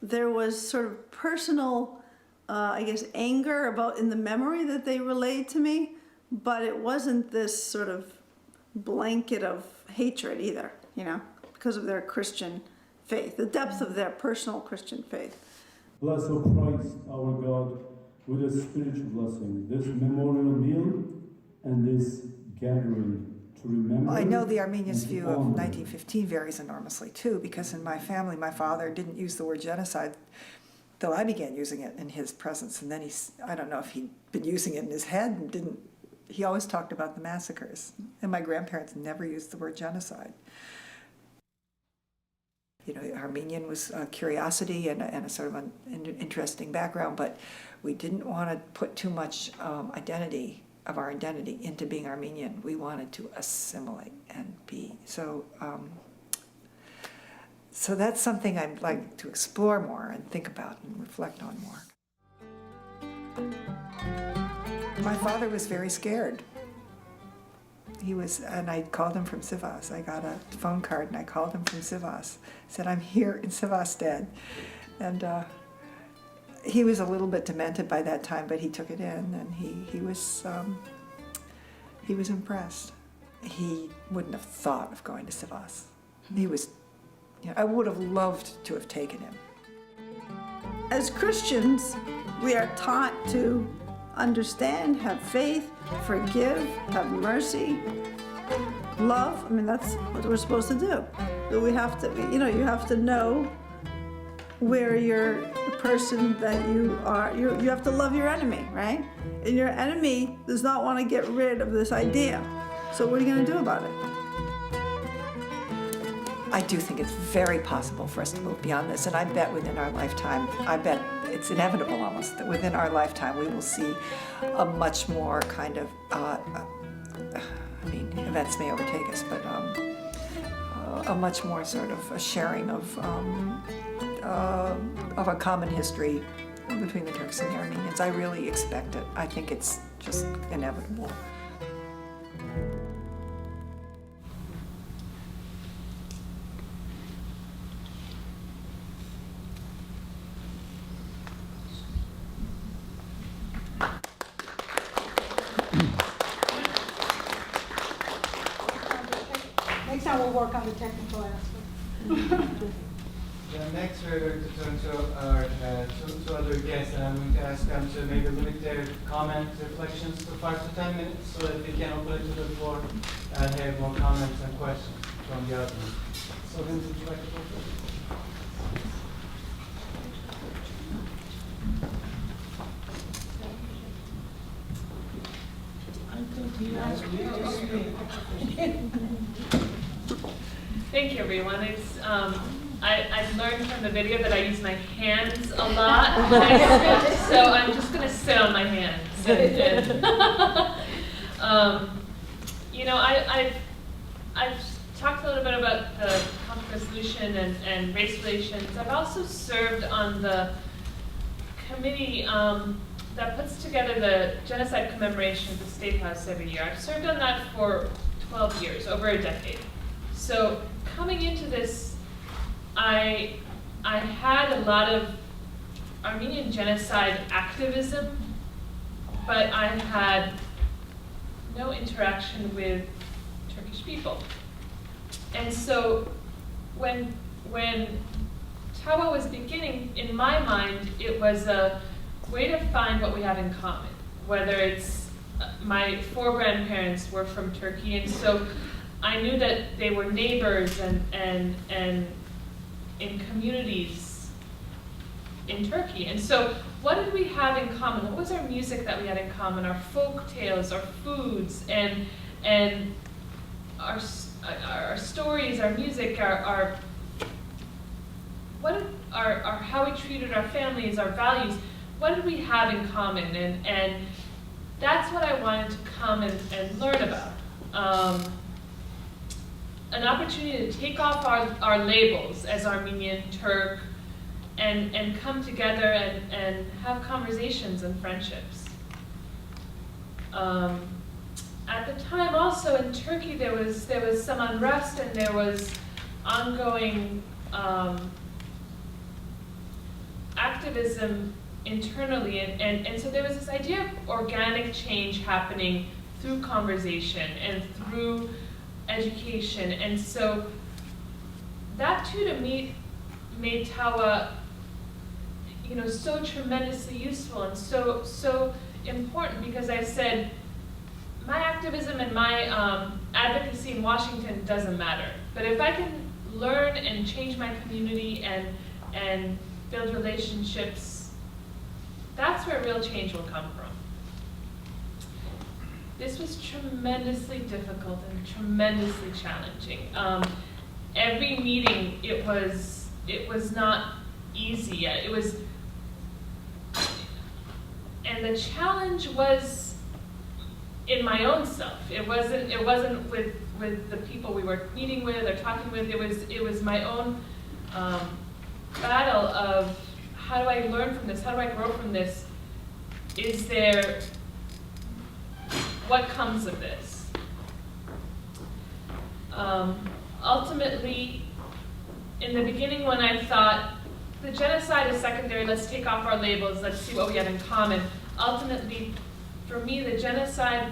there was sort of personal, anger in the memory that they relayed to me, but it wasn't this sort of blanket of hatred either, because of their Christian faith, the depth of their personal Christian faith. Bless, O Christ, our God, with a spiritual blessing, this memorial meal and this gathering to remember. Well, I know the Armenians' view of 1915 varies enormously too, because in my family, my father didn't use the word genocide, though I began using it in his presence, and then I don't know if he'd been using it in his head and didn't. He always talked about the massacres, and my grandparents never used the word genocide. Armenian was a curiosity and a sort of an interesting background, but we didn't want to put too much identity into being Armenian. We wanted to assimilate and be. So that's something I'd like to explore more and think about and reflect on more. My father was very scared. And I called him from Sivas. I got a phone card and I called him from Sivas. Said, I'm here in Sivas, Dad. And he was a little bit demented by that time, but he took it in, and he was impressed. He wouldn't have thought of going to Sivas. He was, I would have loved to have taken him. As Christians, we are taught to understand, have faith, forgive, have mercy, love. That's what we're supposed to do. But we have to, you have to know where you're the person that you are. You have to love your enemy, right? And your enemy does not want to get rid of this idea. So what are you going to do about it? I do think it's very possible for us to move beyond this, and I bet within our lifetime, it's inevitable almost, that within our lifetime we will see a much more kind of, events may overtake us, but a much more sort of a sharing of a common history between the Turks and the Armenians. I really expect it. I think it's just inevitable. work on the technical aspect. Next, we're going to turn to our two other guests, and I'm going to ask them to maybe limit their comment reflections to 5 to 10 minutes so that we can open it to the floor and have more comments and questions from the audience. So, Vince, would you like to go first? Thank you, everyone. It's I've learned from the video that I use my hands a lot, so I'm just going to sit on my hands. You know, I've talked a little bit about the conflict resolution and race relations. I've also served on the committee that puts together the genocide commemoration at the State House every year. I've served on that for 12 years, over a decade. So coming into this, I had a lot of Armenian genocide activism, but I had no interaction with Turkish people. And so when TAWA was beginning, in my mind, it was a way to find what we have in common, whether it's my 4 grandparents were from Turkey, and so I knew that they were neighbors and in communities in Turkey. And so what did we have in common? What was our music that we had in common? Our folk tales, our foods, and our stories, our music, our how we treated our families, our values. What did we have in common? And that's what I wanted to come and learn about. An opportunity to take off our labels as Armenian, Turk, and come together and have conversations and friendships. At the time also in Turkey there was some unrest and there was ongoing activism internally, and so there was this idea of organic change happening through conversation and through education, and so that too to me made TAWA, you know, so tremendously useful and so important, because I said my activism and my advocacy in Washington doesn't matter, but if I can learn and change my community and build relationships, that's where real change will come from. This was tremendously difficult and tremendously challenging. Every meeting, it was not easy. And the challenge was in my own self. It wasn't with the people we were meeting with or talking with. It was my own battle of how do I learn from this? How do I grow from this? What comes of this? Ultimately, in the beginning when I thought, the genocide is secondary, let's take off our labels, let's see what we have in common. Ultimately, for me, the genocide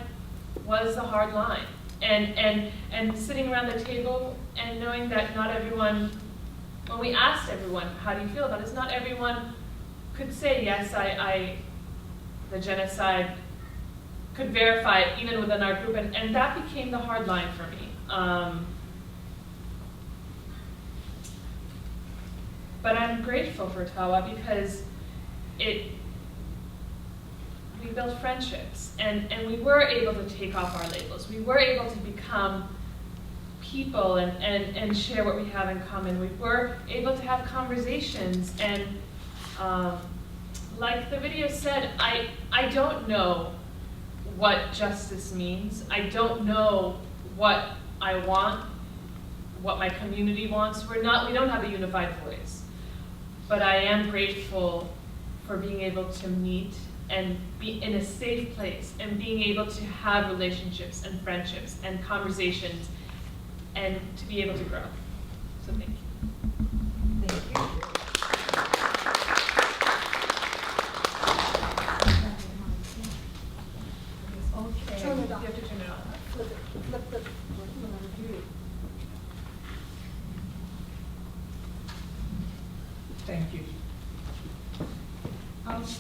was a hard line. And sitting around the table and knowing that not everyone, when we asked everyone, how do you feel about this, not everyone could say, yes, the genocide could verify it even within our group, and that became the hard line for me. But I'm grateful for TAWA because we built friendships, and we were able to take off our labels. We were able to become people and share what we have in common. We were able to have conversations, and like the video said, I don't know what justice means. I don't know what I want, what my community wants. We don't have a unified voice. But I am grateful for being able to meet and be in a safe place and being able to have relationships and friendships and conversations and to be able to grow. So thank you. Thank you. Turn it on. You have to turn it on. Flip it.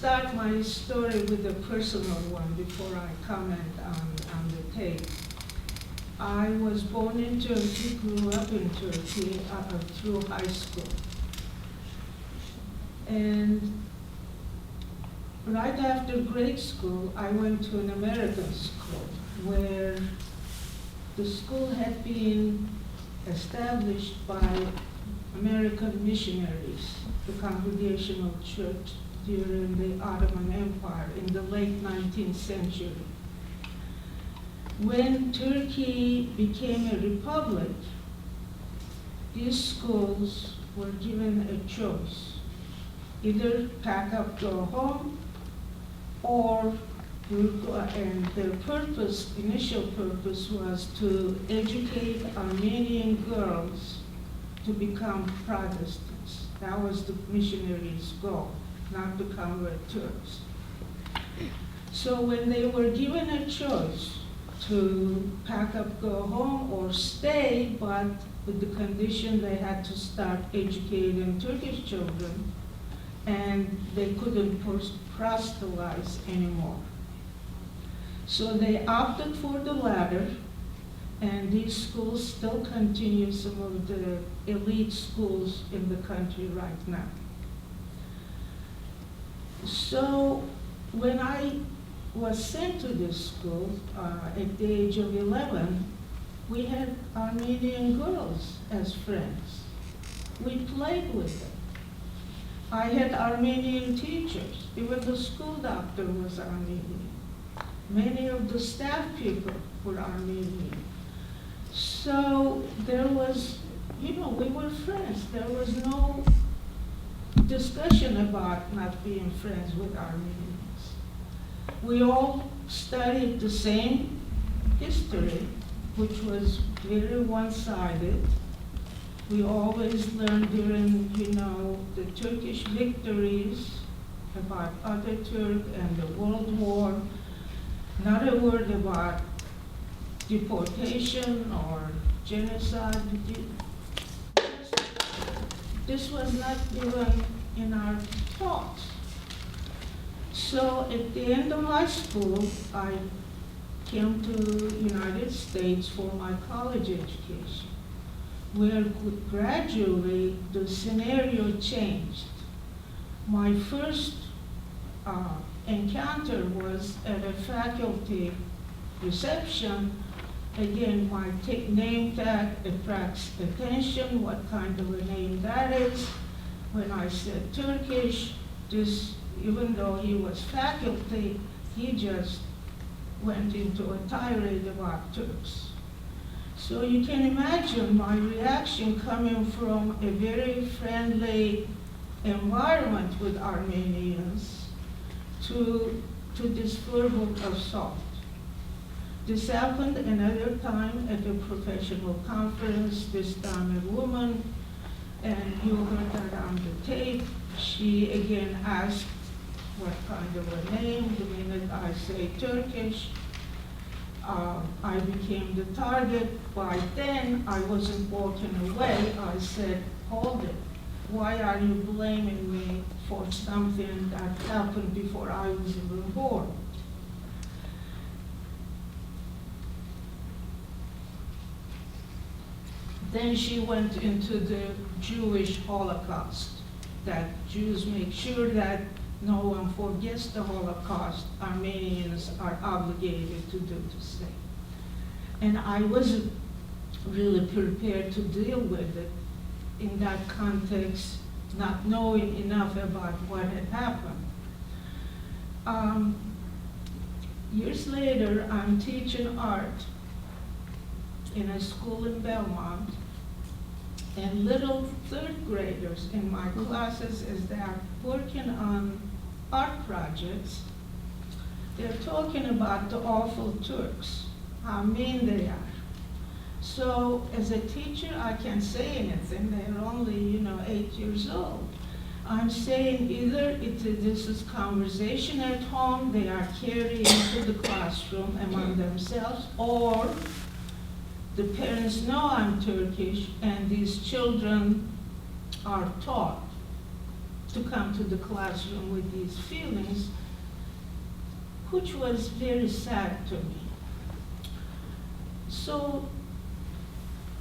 start my story with a personal one before I comment on the tape. I was born in Turkey, grew up in Turkey through high school. And right after grade school, I went to an American school where the school had been established by American missionaries, the Congregational Church, during the Ottoman Empire in the late 19th century. When Turkey became a republic, these schools were given a choice. Either pack up, go home, or and their purpose, initial purpose, was to educate Armenian girls to become Protestants. That was the missionaries' goal, not to convert Turks. So when they were given a choice to pack up, go home, or stay, but with the condition they had to start educating Turkish children, and they couldn't proselytize anymore. So they opted for the latter, and these schools still continue some of the elite schools in the country right now. So when I was sent to this school at the age of 11, we had Armenian girls as friends. We played with them. I had Armenian teachers. Even the school doctor was Armenian. Many of the staff people were Armenian. So there was, we were friends. There was no discussion about not being friends with Armenians. We all studied the same history, which was very one-sided. We always learned during, the Turkish victories about Atatürk and the World War. Not a word about deportation or genocide. This was not even in our thoughts. So at the end of high school, I came to the United States for my college education, where gradually the scenario changed. My first encounter was at a faculty reception. Again, my name tag attracts attention, what kind of a name that is. When I said Turkish, even though he was faculty, he just went into a tirade about Turks. So you can imagine my reaction coming from a very friendly environment with Armenians to this verbal assault. This happened another time at a professional conference, this time a woman, and you heard that on the tape. She again asked what kind of a name. The minute I say Turkish, I became the target. By then, I wasn't walking away. I said, hold it. Why are you blaming me for something that happened before I was even born? Then she went into the Jewish Holocaust, that Jews make sure that no one forgets the Holocaust. Armenians are obligated to do the same. And I wasn't really prepared to deal with it in that context, not knowing enough about what had happened. Years later, I'm teaching art in a school in Belmont, and little third graders in my classes, as they are working on art projects, they're talking about the awful Turks, how mean they are. So as a teacher, I can't say anything. They're only, 8 years old. I'm saying either this is conversation at home, they are carrying to the classroom among themselves, or the parents know I'm Turkish and these children are taught to come to the classroom with these feelings, which was very sad to me. So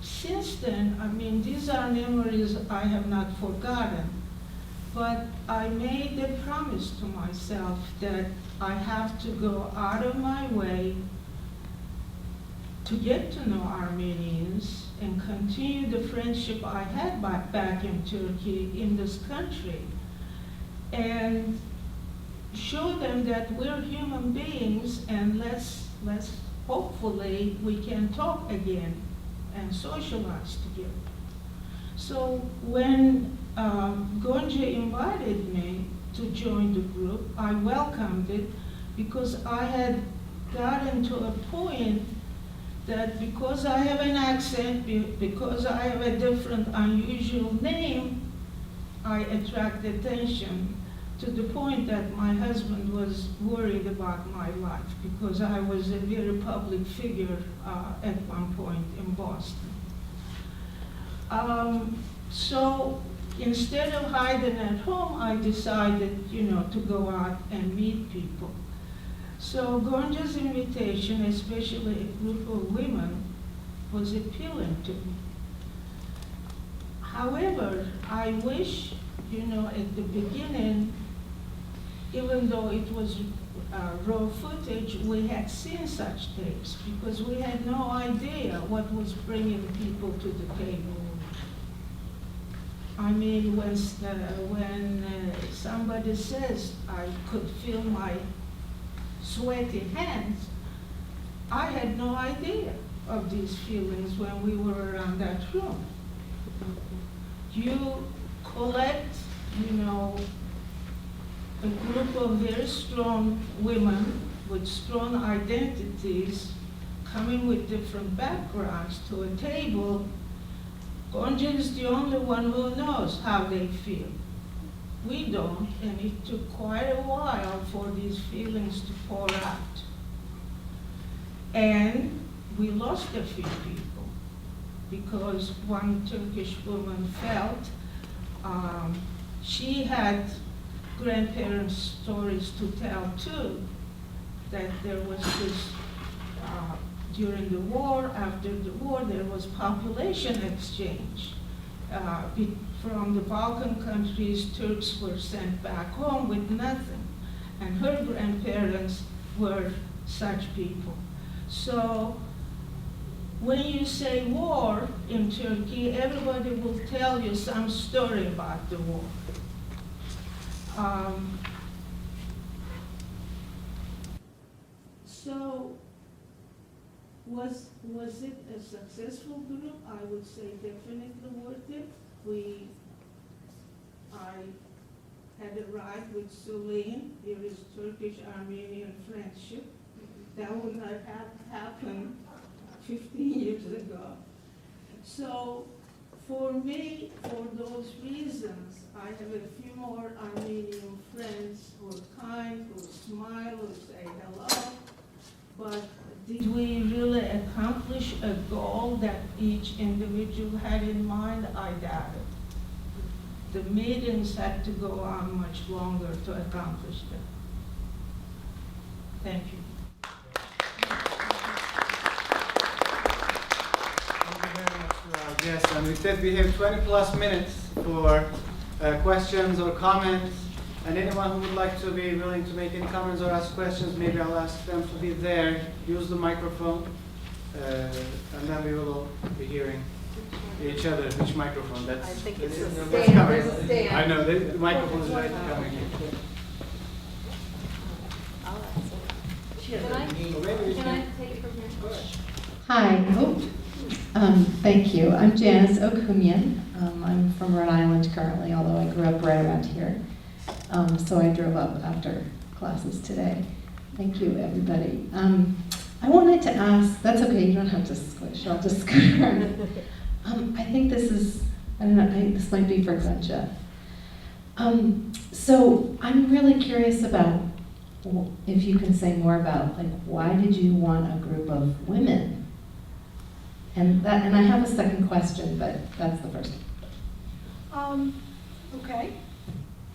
since then, I mean, these are memories I have not forgotten, but I made a promise to myself that I have to go out of my way to get to know Armenians and continue the friendship I had back in Turkey, in this country, and show them that we're human beings, and let's hopefully we can talk again and socialize together. So when Gonca invited me to join the group, I welcomed it because I had gotten to a point that because I have an accent, because I have a different, unusual name, I attract attention, to the point that my husband was worried about my life because I was a very public figure at one point in Boston. So instead of hiding at home, I decided, to go out and meet people. So Gonca's invitation, especially a group of women, was appealing to me. However, I wish, at the beginning, even though it was raw footage, we had seen such tapes because we had no idea what was bringing people to the table. I mean, when somebody says, I could feel my sweaty hands, I had no idea of these feelings when we were around that room. You collect, a group of very strong women with strong identities coming with different backgrounds to a table. Gonca is the only one who knows how they feel. We don't, and it took quite a while for these feelings to pour out. And we lost a few people because one Turkish woman felt she had grandparents' stories to tell too, that there was this, during the war, after the war, there was population exchange. From the Balkan countries, Turks were sent back home with nothing, and her grandparents were such people. So when you say war in Turkey, everybody will tell you some story about the war. So was it a successful group? I would say definitely worth it. I had a ride with Tsoleen. There is Turkish-Armenian friendship. That would not have happened 15 years ago. So for me, for those reasons, I have a few more Armenian friends who are kind, who smile, who say hello. But did we really accomplish a goal that each individual had in mind? I doubt it. The meetings had to go on much longer to accomplish them. Thank you. Yes, and with that we have 20 plus minutes for questions or comments. And anyone who would like to be willing to make any comments or ask questions, maybe I'll ask them to be there, use the microphone, and then we will all be hearing each other. Which microphone? That's, I think it's the stand. I know, the microphone is right coming here. Can I take it from here? Hi. Thank you. I'm Janice Okumian. I'm from Rhode Island currently, although I grew up right around here. So I drove up after classes today. Thank you, everybody. I wanted to ask, that's okay, you don't have to squish, I'll just scoot around. I think this is, I don't know, this might be for Gonca. So I'm really curious about, if you can say more about, like, why did you want a group of women? And I have a second question, but that's the first. Okay.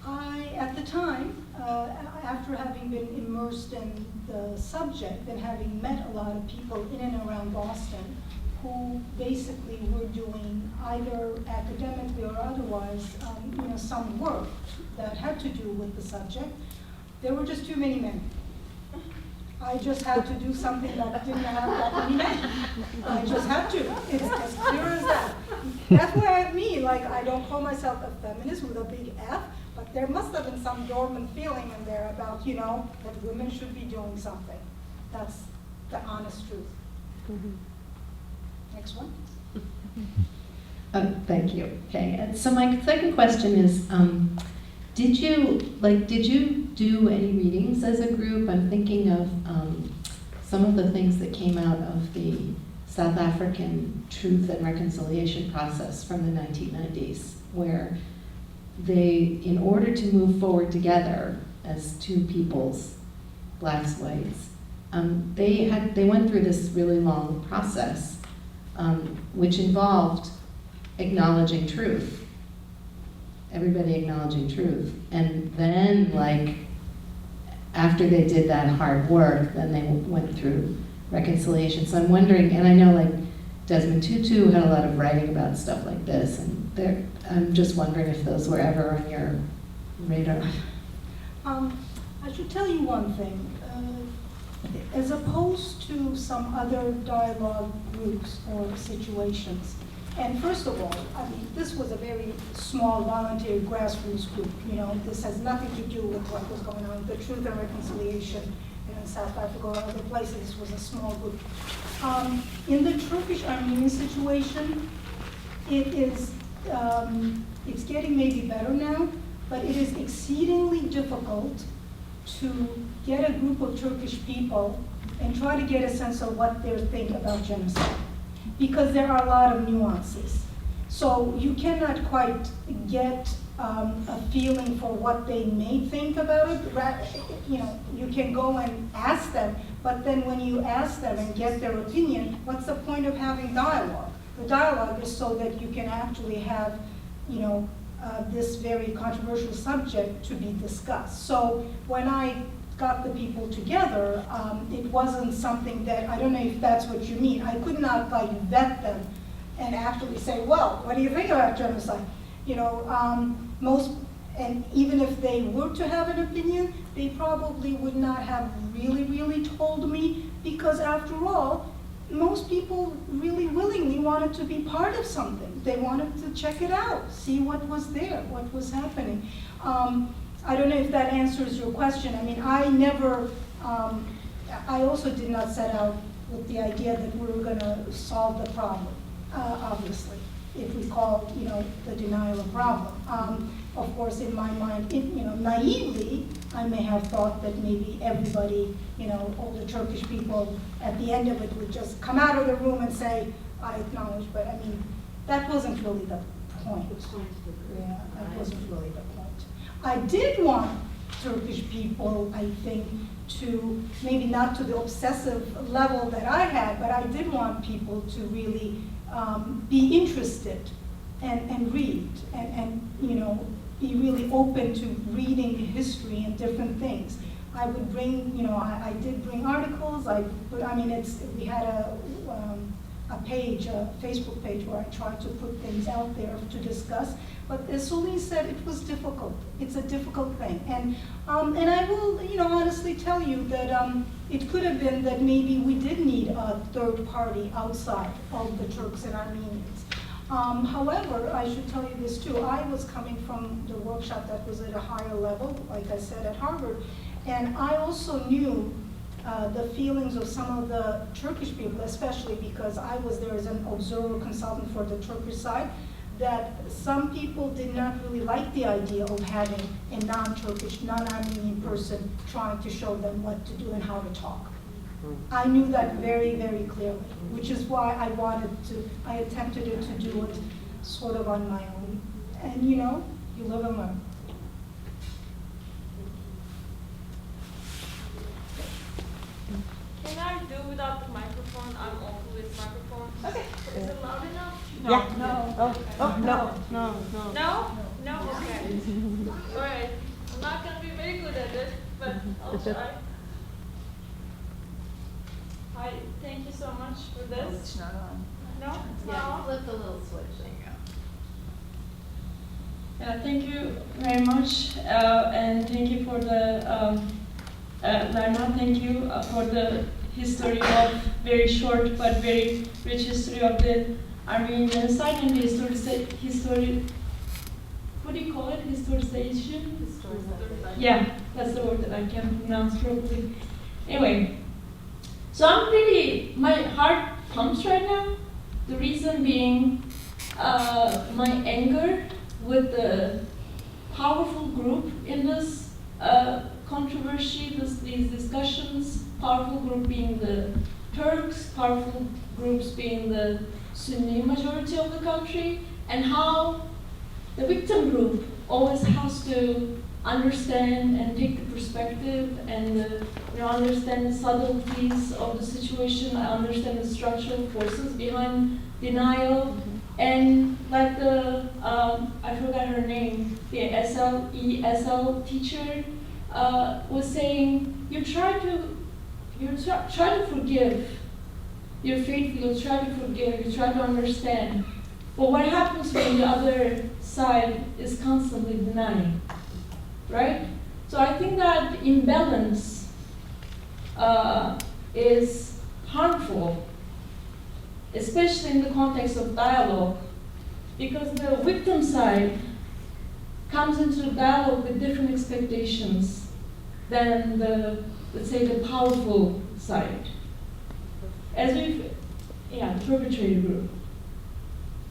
At the time, after having been immersed in the subject and having met a lot of people in and around Boston who basically were doing either academically or otherwise, some work that had to do with the subject, there were just too many men. I just had to do something that didn't have that many men. I just had to. It's as clear as that. That's why I don't call myself a feminist with a big F, but there must have been some dormant feeling in there about, that women should be doing something. That's the honest truth. Mm-hmm. Next one. Thank you. Okay, and so my second question is, did you do any readings as a group? I'm thinking of some of the things that came out of the South African Truth and Reconciliation process from the 1990s, where they, in order to move forward together as two peoples, blacks, whites, they went through this really long process, which involved acknowledging truth. Everybody acknowledging truth. And then, after they did that hard work, then they went through reconciliation. So I'm wondering, and I know Desmond Tutu had a lot of writing about stuff like this, and I'm just wondering if those were ever on your radar. I should tell you one thing. As opposed to some other dialogue groups or situations, and first of all, this was a very small volunteer grassroots group. This has nothing to do with what was going on, the Truth and Reconciliation in South Africa or other places. This was a small group. In the Turkish-Armenian situation, it's getting maybe better now, but it is exceedingly difficult to get a group of Turkish people and try to get a sense of what they think about genocide, because there are a lot of nuances. So you cannot quite get a feeling for what they may think about it. You can go and ask them, but then when you ask them and get their opinion, what's the point of having dialogue? The dialogue is so that you can actually have, this very controversial subject to be discussed. So when I got the people together, it wasn't something that, I don't know if that's what you mean. I could not vet them and actually say, well, what do you think about genocide? And even if they were to have an opinion, they probably would not have really told me, because after all, most people really willingly wanted to be part of something. They wanted to check it out, see what was there, what was happening. I don't know if that answers your question. I also did not set out with the idea that we were going to solve the problem, obviously, if we call, the denial a problem. Of course, in my mind, naively, I may have thought that maybe everybody, all the Turkish people, at the end of it would just come out of the room and say, I acknowledge, but that wasn't really the point. Yeah, that wasn't really the point. I did want Turkish people, I think, to, maybe not to the obsessive level that I had, but I did want people to really be interested and read and be really open to reading history and different things. I would bring, I did bring articles. We had a page, a Facebook page, where I tried to put things out there to discuss. But as Tsoleen said, it was difficult. It's a difficult thing, and I will, honestly tell you that it could have been that maybe we did need a third party outside of the Turks and Armenians. However, I should tell you this too. I was coming from the workshop that was at a higher level, like I said, at Harvard, and I also knew the feelings of some of the Turkish people, especially because I was there as an observer consultant for the Turkish side, that some people did not really like the idea of having a non-Turkish, non-Armenian person trying to show them what to do and how to talk. I knew that very clearly, which is why I attempted to do it sort of on my own. And you live and learn. Can I do without the microphone? I'm awful with microphones. Okay. Is it loud enough? No. No? No? Okay. Alright, I'm not going to be very good at it, but I'll try. Hi, thank you so much for this. It's not on. No, it's not Yeah, on. flip the little switch. There you go. Thank you very much, and thank you for the, Lerna, thank you for the history of, very short but very rich history of the Armenian Genocide and the history, what do you call it, historization? Yeah, that's the word that I can pronounce properly. Anyway, so I'm really, my heart pumps right now. The reason being my anger with the powerful group in this controversy, these discussions, powerful group being the Turks, powerful groups being the Sunni majority of the country, and how the victim group always has to understand and take the perspective and understand the subtleties of the situation, understand the structural forces behind denial, and like the, I forgot her name, the ESL teacher was saying, you try to forgive, you're faithful, you try to forgive, you try to understand, but what happens when the other side is constantly denying, right? So I think that imbalance is harmful, especially in the context of dialogue, because the victim side comes into the dialogue with different expectations than the, let's say, the powerful side. As we've, the perpetrator group.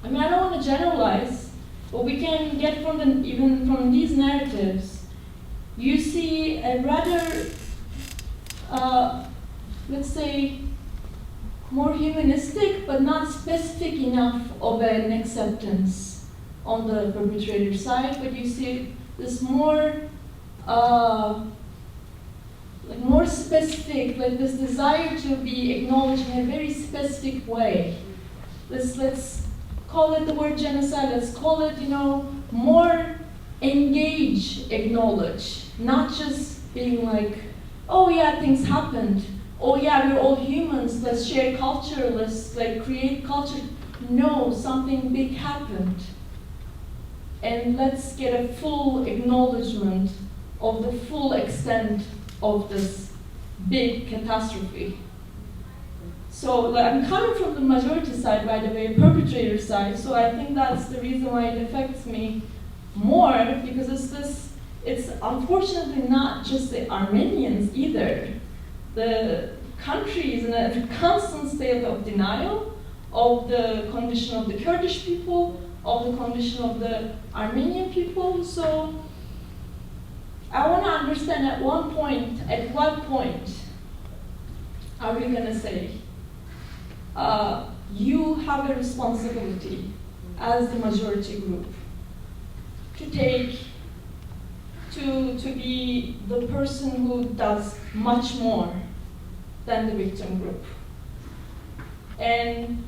I mean, I don't want to generalize, but we can get from even from these narratives, you see a rather, let's say, more humanistic, but not specific enough of an acceptance on the perpetrator side, but you see this more, like more specific, like this desire to be acknowledged in a very specific way. Let's call it the word genocide, let's call it, more engage, acknowledge, not just being like, oh yeah, things happened. Oh yeah, we're all humans, let's share culture, let's like create culture. No, something big happened. And let's get a full acknowledgement of the full extent of this big catastrophe. So like, I'm coming from the majority side, by the way, perpetrator side, so I think that's the reason why it affects me more, because it's unfortunately not just the Armenians either. The country is in a constant state of denial of the condition of the Kurdish people, of the condition of the Armenian people. So I want to understand at what point are we going to say, you have a responsibility as the majority group to be the person who does much more than the victim group. And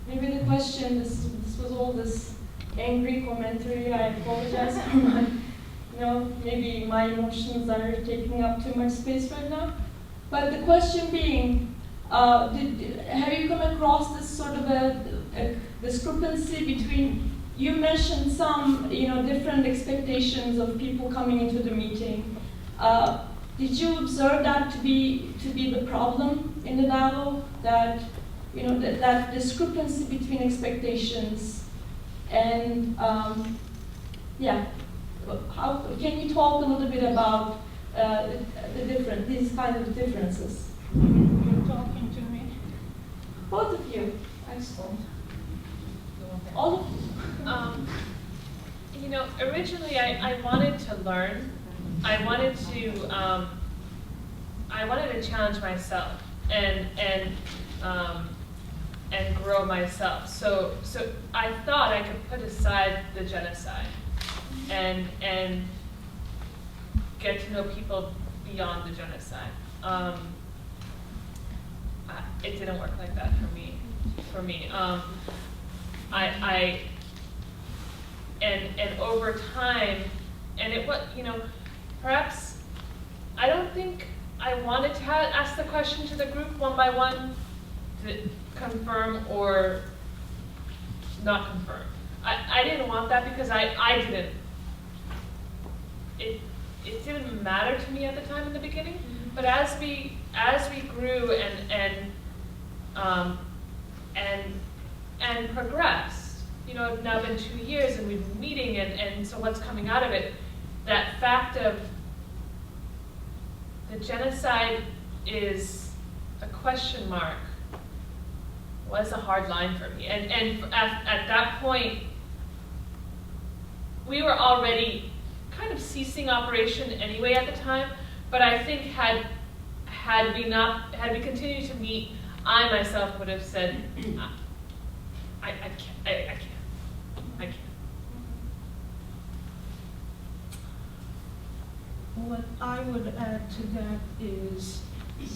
maybe the question, this was all this angry commentary, I apologize for my, maybe my emotions are taking up too much space right now. But the question being, have you come across this sort of a discrepancy between, you mentioned some different expectations of people coming into the meeting. Did you observe that to be the problem in the dialogue? That that discrepancy between expectations and how can you talk a little bit about these kind of differences? You're talking to me? Both of you, excellent. All of you. Originally I wanted to learn. I wanted to challenge myself and grow myself. So I thought I could put aside the genocide and get to know people beyond the genocide. It didn't work like that for me. And over time, And it was, you know, perhaps, I don't think I wanted to ask the question to the group one by one to confirm or not confirm. I didn't want that because I didn't. It didn't matter to me at the time in the beginning, but as we grew and progressed, you know, it's now been 2 years and we've been meeting, and so what's coming out of it, that fact of the genocide is a question mark was a hard line for me. And at that point, we were already kind of ceasing operation anyway at the time, but I think had we continued to meet, I myself would have said, I can't. What I would add to that is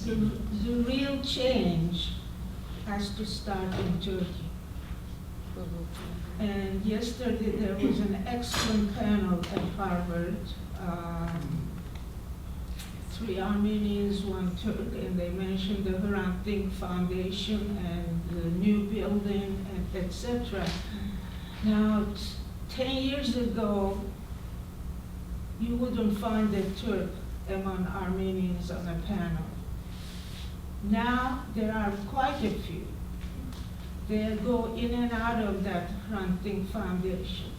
the real change has to start in Turkey. And yesterday there was an excellent panel at Harvard. 3 Armenians, 1 Turk, and they mentioned the Hrant Dink Foundation and the new building, and etc. Now, 10 years ago, you wouldn't find a Turk among Armenians on a panel. Now, there are quite a few. They go in and out of that Hrant Dink Foundation.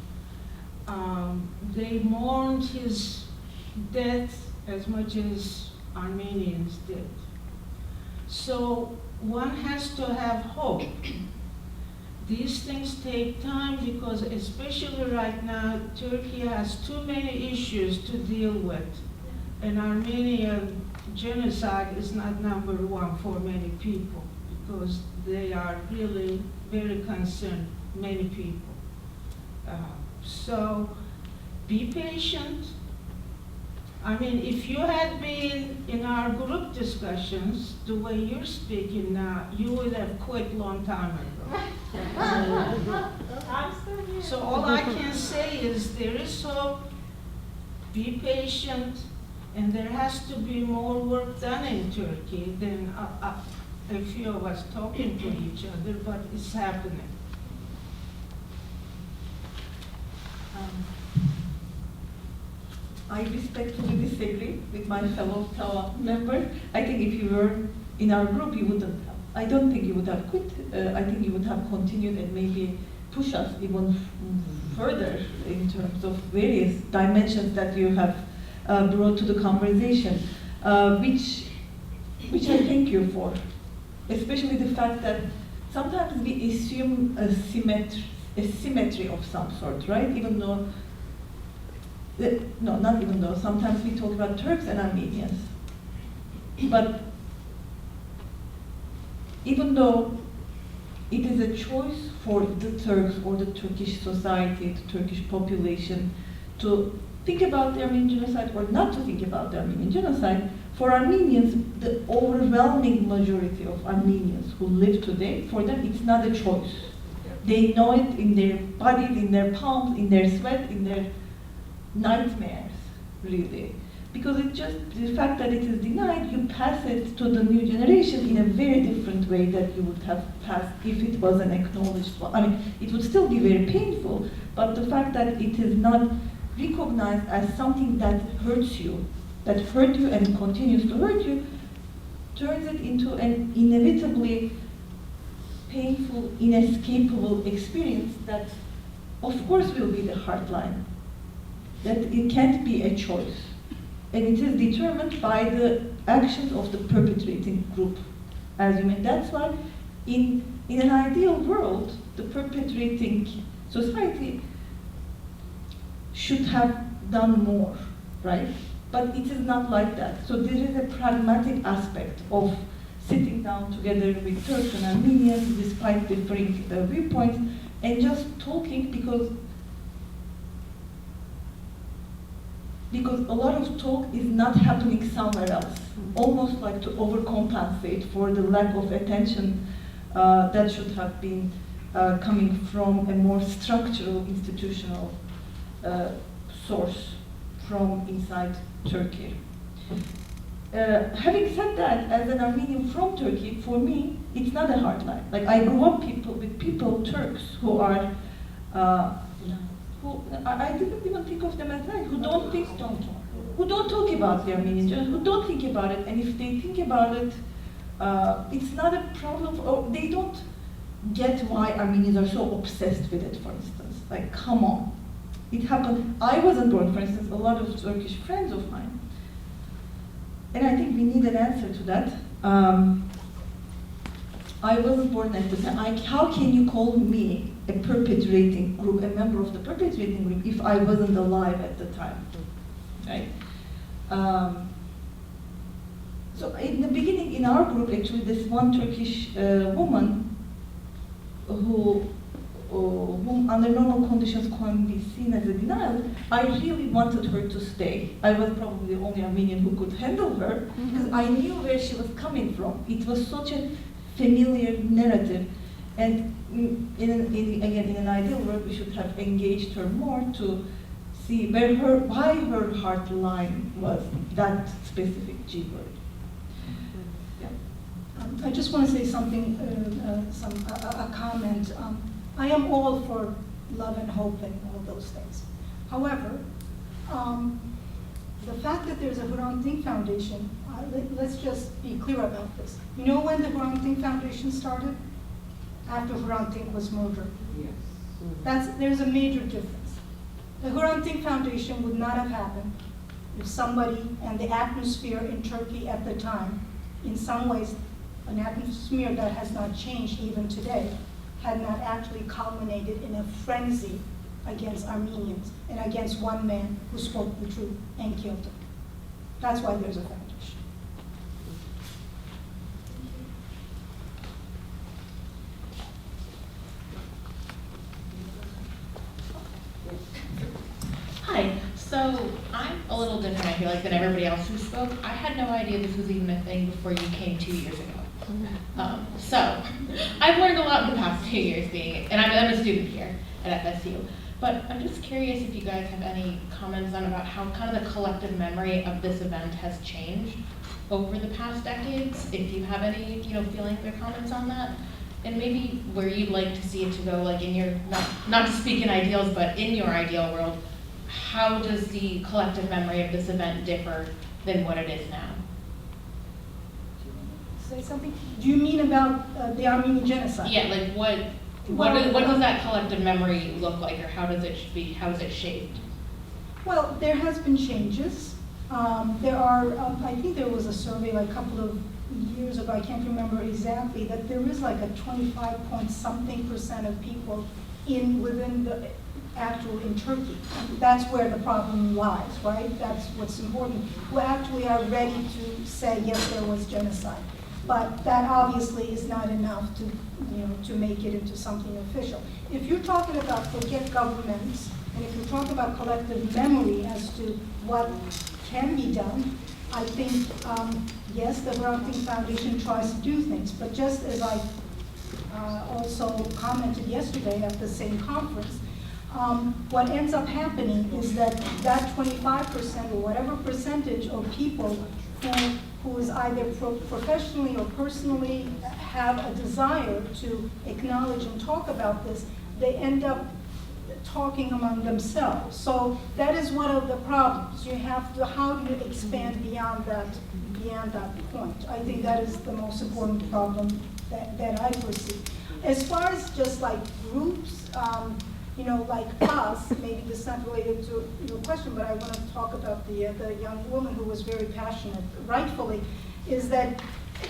They mourned his death as much as Armenians did. So one has to have hope. These things take time because especially right now, Turkey has too many issues to deal with. And Armenian genocide is not number 1 for many people because they are really very concerned, many people. So be patient. I mean, if you had been in our group discussions, the way you're speaking now, you would have quit long time ago. So all I can say is there is hope, be patient, and there has to be more work done in Turkey than a few of us talking to each other, but it's happening. I respectfully disagree with my fellow TAWA member. I think if you were in our group, you wouldn't have. I don't think you would have quit. I think you would have continued and maybe push us even further in terms of various dimensions that you have brought to the conversation, which I thank you for. Especially the fact that sometimes we assume a symmetry of some sort, right? Even though no, not even though. Sometimes we talk about Turks and Armenians. But even though it is a choice for the Turks or the Turkish society, the Turkish population, to think about the Armenian genocide or not to think about the Armenian genocide, for Armenians, the overwhelming majority of Armenians who live today, for them it's not a choice. They know it in their bodies, in their palms, in their sweat, in their nightmares, really. Because it's just the fact that it is denied, you pass it to the new generation in a very different way that you would have passed if it was an acknowledged one. I mean, it would still be very painful, but the fact that it is not recognized as something that hurts you, that hurt you and continues to hurt you, turns it into an inevitably painful, inescapable experience that, of course, will be the hard line. That it can't be a choice. And it is determined by the actions of the perpetrating group. As you mean, that's why in an ideal world, the perpetrating society should have done more, right? But it is not like that. So there is a pragmatic aspect of sitting down together with Turks and Armenians despite differing viewpoints and just talking because a lot of talk is not happening somewhere else, almost like to overcompensate for the lack of attention that should have been coming from a more structural, institutional source. from inside Turkey. Having said that, as an Armenian from Turkey, for me, it's not a hard life. Like, I grew up with people, Turks, who are, I didn't even think of them as that, who don't talk about the Armenian, who don't think about it, and if they think about it, it's not a problem, or they don't get why Armenians are so obsessed with it, for instance. Like, come on. It happened, I wasn't born, for instance, a lot of Turkish friends of mine. And I think we need an answer to that. I wasn't born at the time. How can you call me a perpetrating group, a member of the perpetrating group, if I wasn't alive at the time, right? So in the beginning, in our group, actually, this one Turkish woman whom under normal conditions can be seen as a denial, I really wanted her to stay. I was probably the only Armenian who could handle her, because I knew where she was coming from. It was such a familiar narrative. And again, in an ideal world, we should have engaged her more to see why her heart line was that specific G word. I just want to say something, a comment. I am all for love and hope and all those things. However, the fact that there's a Hrant Dink Foundation, let's just be clear about this. You know when the Hrant Dink Foundation started? After Hrant Dink was murdered. Yes. There's a major difference. The Hrant Dink Foundation would not have happened if somebody, and the atmosphere in Turkey at the time, in some ways, an atmosphere that has not changed even today, had not actually culminated in a frenzy against Armenians and against one man who spoke the truth and killed them. That's why there's a foundation. Hi, so I'm a little different, I feel like, than everybody else who spoke. I had no idea this was even a thing before you came 2 years ago. So I've learned a lot in the past 2 years and I'm a student here at FSU. But I'm just curious if you guys have any comments on about how kind of the collective memory of this event has changed over the past decades, if you have any, feelings or comments on that. And maybe where you'd like to see it to go, like in your, not to speak in ideals, but in your ideal world, how does the collective memory of this event differ than what it is now? Say something? Do you mean about the Armenian Genocide? Yeah, like what does that collective memory look like, or how is it shaped? Well, there has been changes. There are, I think there was a survey like a couple of years ago, I can't remember exactly, that there is like a 25-point-something% of people within the actual in Turkey. And that's where the problem lies, right? That's what's important. Who actually are ready to say, yes, there was genocide. But that obviously is not enough to make it into something official. If you're talking about forget governments, and if you're talking about collective memory as to what can be done, I think, yes, the Hrant Dink Foundation tries to do things, but just as I also commented yesterday at the same conference, what ends up happening is that 25% or whatever percentage of people who is either professionally or personally have a desire to acknowledge and talk about this, they end up talking among themselves. So that is one of the problems. You have to, how do you expand beyond that point? I think that is the most important problem that I foresee. As far as just like groups, like us, maybe this is not related to your question, but I want to talk about the young woman who was very passionate, rightfully, is that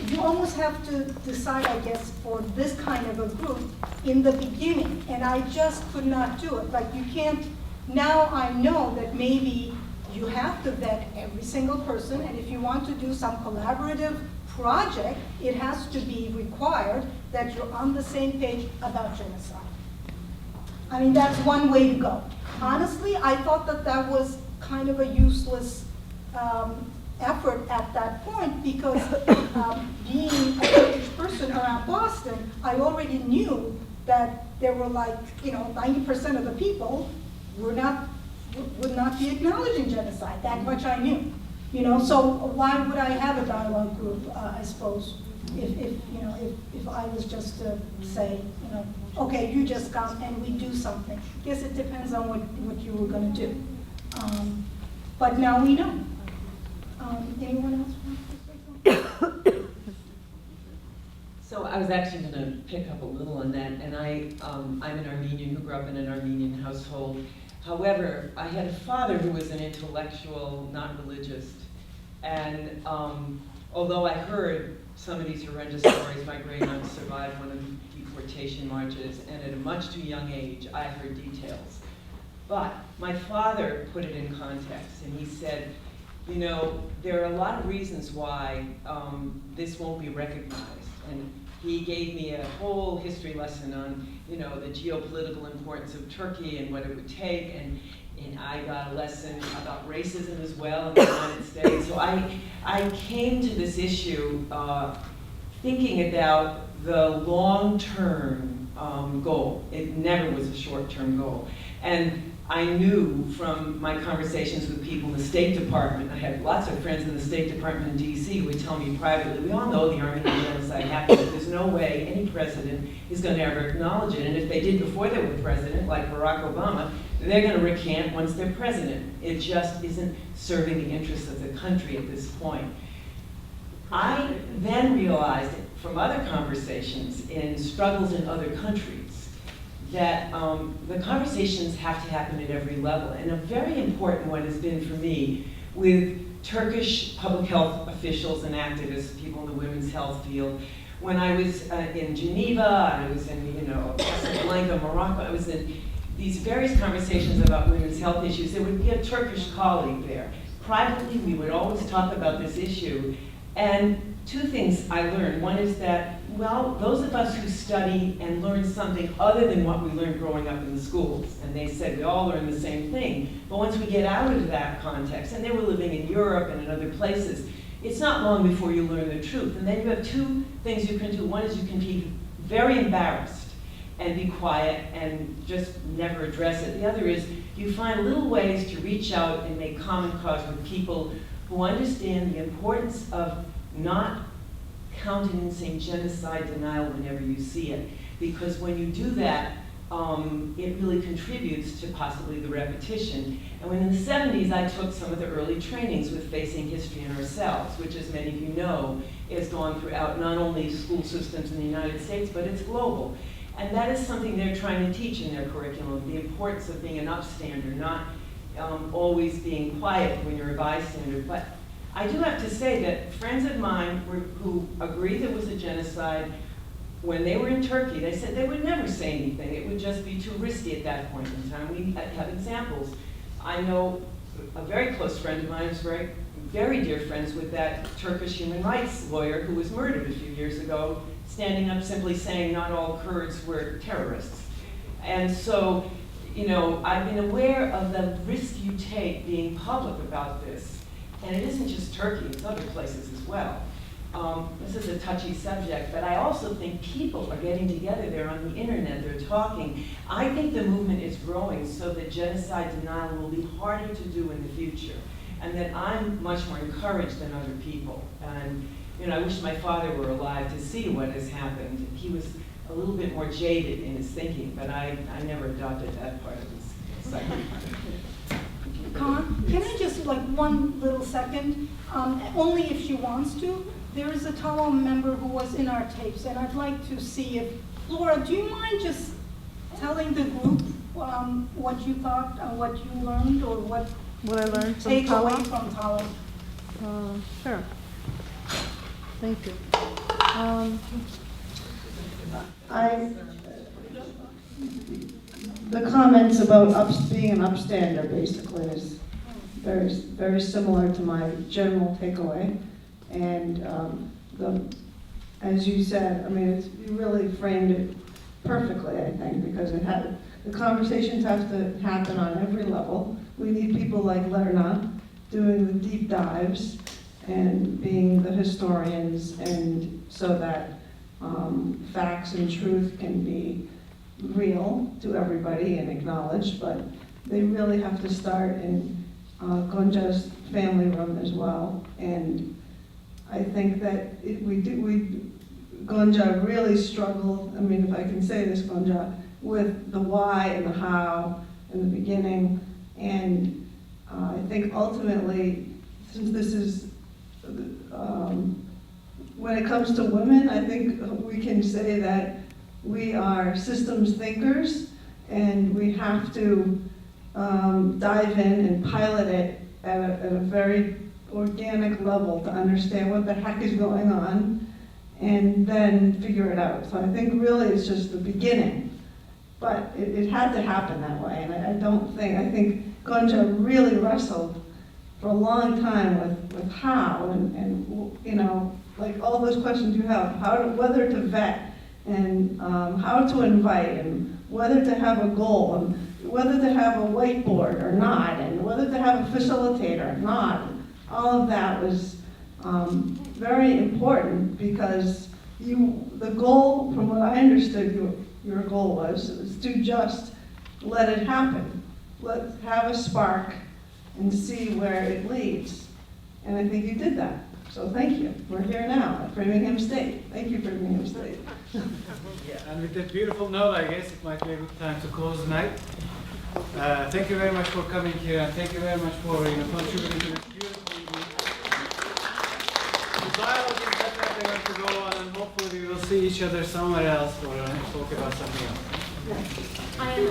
you almost have to decide, I guess, for this kind of a group in the beginning, and I just could not do it. Like you can't, now I know that maybe you have to vet every single person, and if you want to do some collaborative project, it has to be required that you're on the same page about genocide. I mean, that's one way to go. Honestly, I thought that was kind of a useless effort at that point because being a Turkish person around Boston, I already knew that there were 90% of the people were not would not be acknowledging genocide. That much I knew. You know, so why would I have a dialogue group, I suppose, if I was just to say, you know, okay, you just come and we do something. Guess it depends on what you were going to do. But now we know. Anyone else want to say something? So I was actually going to pick up a little on that, and I'm an Armenian who grew up in an Armenian household. However, I had a father who was an intellectual, not religious, and although I heard some of these horrendous stories, my great-aunt survived one of the deportation marches, and at a much too young age, I heard details. But my father put it in context, and he said, you know, there are a lot of reasons why this won't be recognized. And he gave me a whole history lesson on, you know, the geopolitical importance of Turkey and what it would take, and I got a lesson about racism as well in the United States. So I came to this issue thinking about the long-term goal. It never was a short-term goal. And I knew from my conversations with people in the State Department, I had lots of friends in the State Department in DC who would tell me privately, we all know the Armenian Genocide happened, but there's no way any president is going to ever acknowledge it. And if they did before they were president, like Barack Obama, they're going to recant once they're president. It just isn't serving the interests of the country at this point. I then realized from other conversations in struggles in other countries that the conversations have to happen at every level. And a very important one has been for me with Turkish public health officials and activists, people in the women's health field. When I was in Geneva, I was in, you know, Casablanca, Morocco, I was in these various conversations about women's health issues. There would be a Turkish colleague there. Privately, we would always talk about this issue. And two things I learned. One is that, well, those of us who study and learn something other than what we learned growing up in the schools, and they said we all learn the same thing, but once we get out of that context, and they were living in Europe and in other places, it's not long before you learn the truth. And then you have two things you can do. One is you can be very embarrassed and be quiet and just never address it. The other is you find little ways to reach out and make common cause with people who understand the importance of not countenancing genocide denial whenever you see it. Because when you do that, it really contributes to possibly the repetition. And when in the 70s, I took some of the early trainings with Facing History in Ourselves, which, as many of you know, is gone throughout not only school systems in the United States, but it's global. And that is something they're trying to teach in their curriculum, the importance of being an upstander, not always being quiet when you're a bystander. But I do have to say that friends of mine who agree there was a genocide, when they were in Turkey, they said they would never say anything. It would just be too risky at that point in time. We have examples. I know a very close friend of mine who's very dear friends with that Turkish human rights lawyer who was murdered a few years ago, standing up simply saying not all Kurds were terrorists. And so, you know, I've been aware of the risk you take being public about this. And it isn't just Turkey, it's other places as well. This is a touchy subject, but I also think people are getting together there on the internet, they're talking. I think the movement is growing so that genocide denial will be harder to do in the future, and that I'm much more encouraged than other people. And you know, I wish my father were alive to see what has happened. He was a little bit more jaded in his thinking, but I never adopted that part of his psyche. Kaan, can I just, like, one little second? Only if she wants to. There is a TAWA member who was in our tapes, and I'd like to see if, Laura, do you mind just telling the group what you thought, what you learned, or what I learned from take TAWA? away from TAWA? Sure. Thank you. The comments about being an upstander basically is very, very similar to my general takeaway. And as you said, I mean, you really framed it perfectly, I think, because the conversations have to happen on every level. We need people like Lerna doing the deep dives and being the historians, and so that facts and truth can be real to everybody and acknowledged, but they really have to start in Gonca's family room as well. And I think that Gonca really struggled, I mean, if I can say this, Gonca, with the why and the how in the beginning. And I think ultimately, since this is, when it comes to women, I think we can say that we are systems thinkers, and we have to dive in and pilot it at a very organic level to understand what the heck is going on, and then figure it out. So I think really it's just the beginning. But it had to happen that way, and I think Gonca really wrestled for a long time with how, and you know, like all those questions you have, whether to vet, and how to invite, and whether to have a goal, and whether to have a whiteboard or not, and whether to have a facilitator or not. All of that was very important, because the goal, from what I understood, your goal was to just let it happen. Let's have a spark and see where it leads. And I think you did that. So thank you. We're here now at Framingham State. Thank you, Framingham State. Yeah, and with that beautiful note, I guess it might be a good time to close the night. Thank you very much for coming here, and thank you very much for contributing to this beautiful evening. The dialogue is definitely going to go on, and hopefully we will see each other somewhere else or talk about something else. I am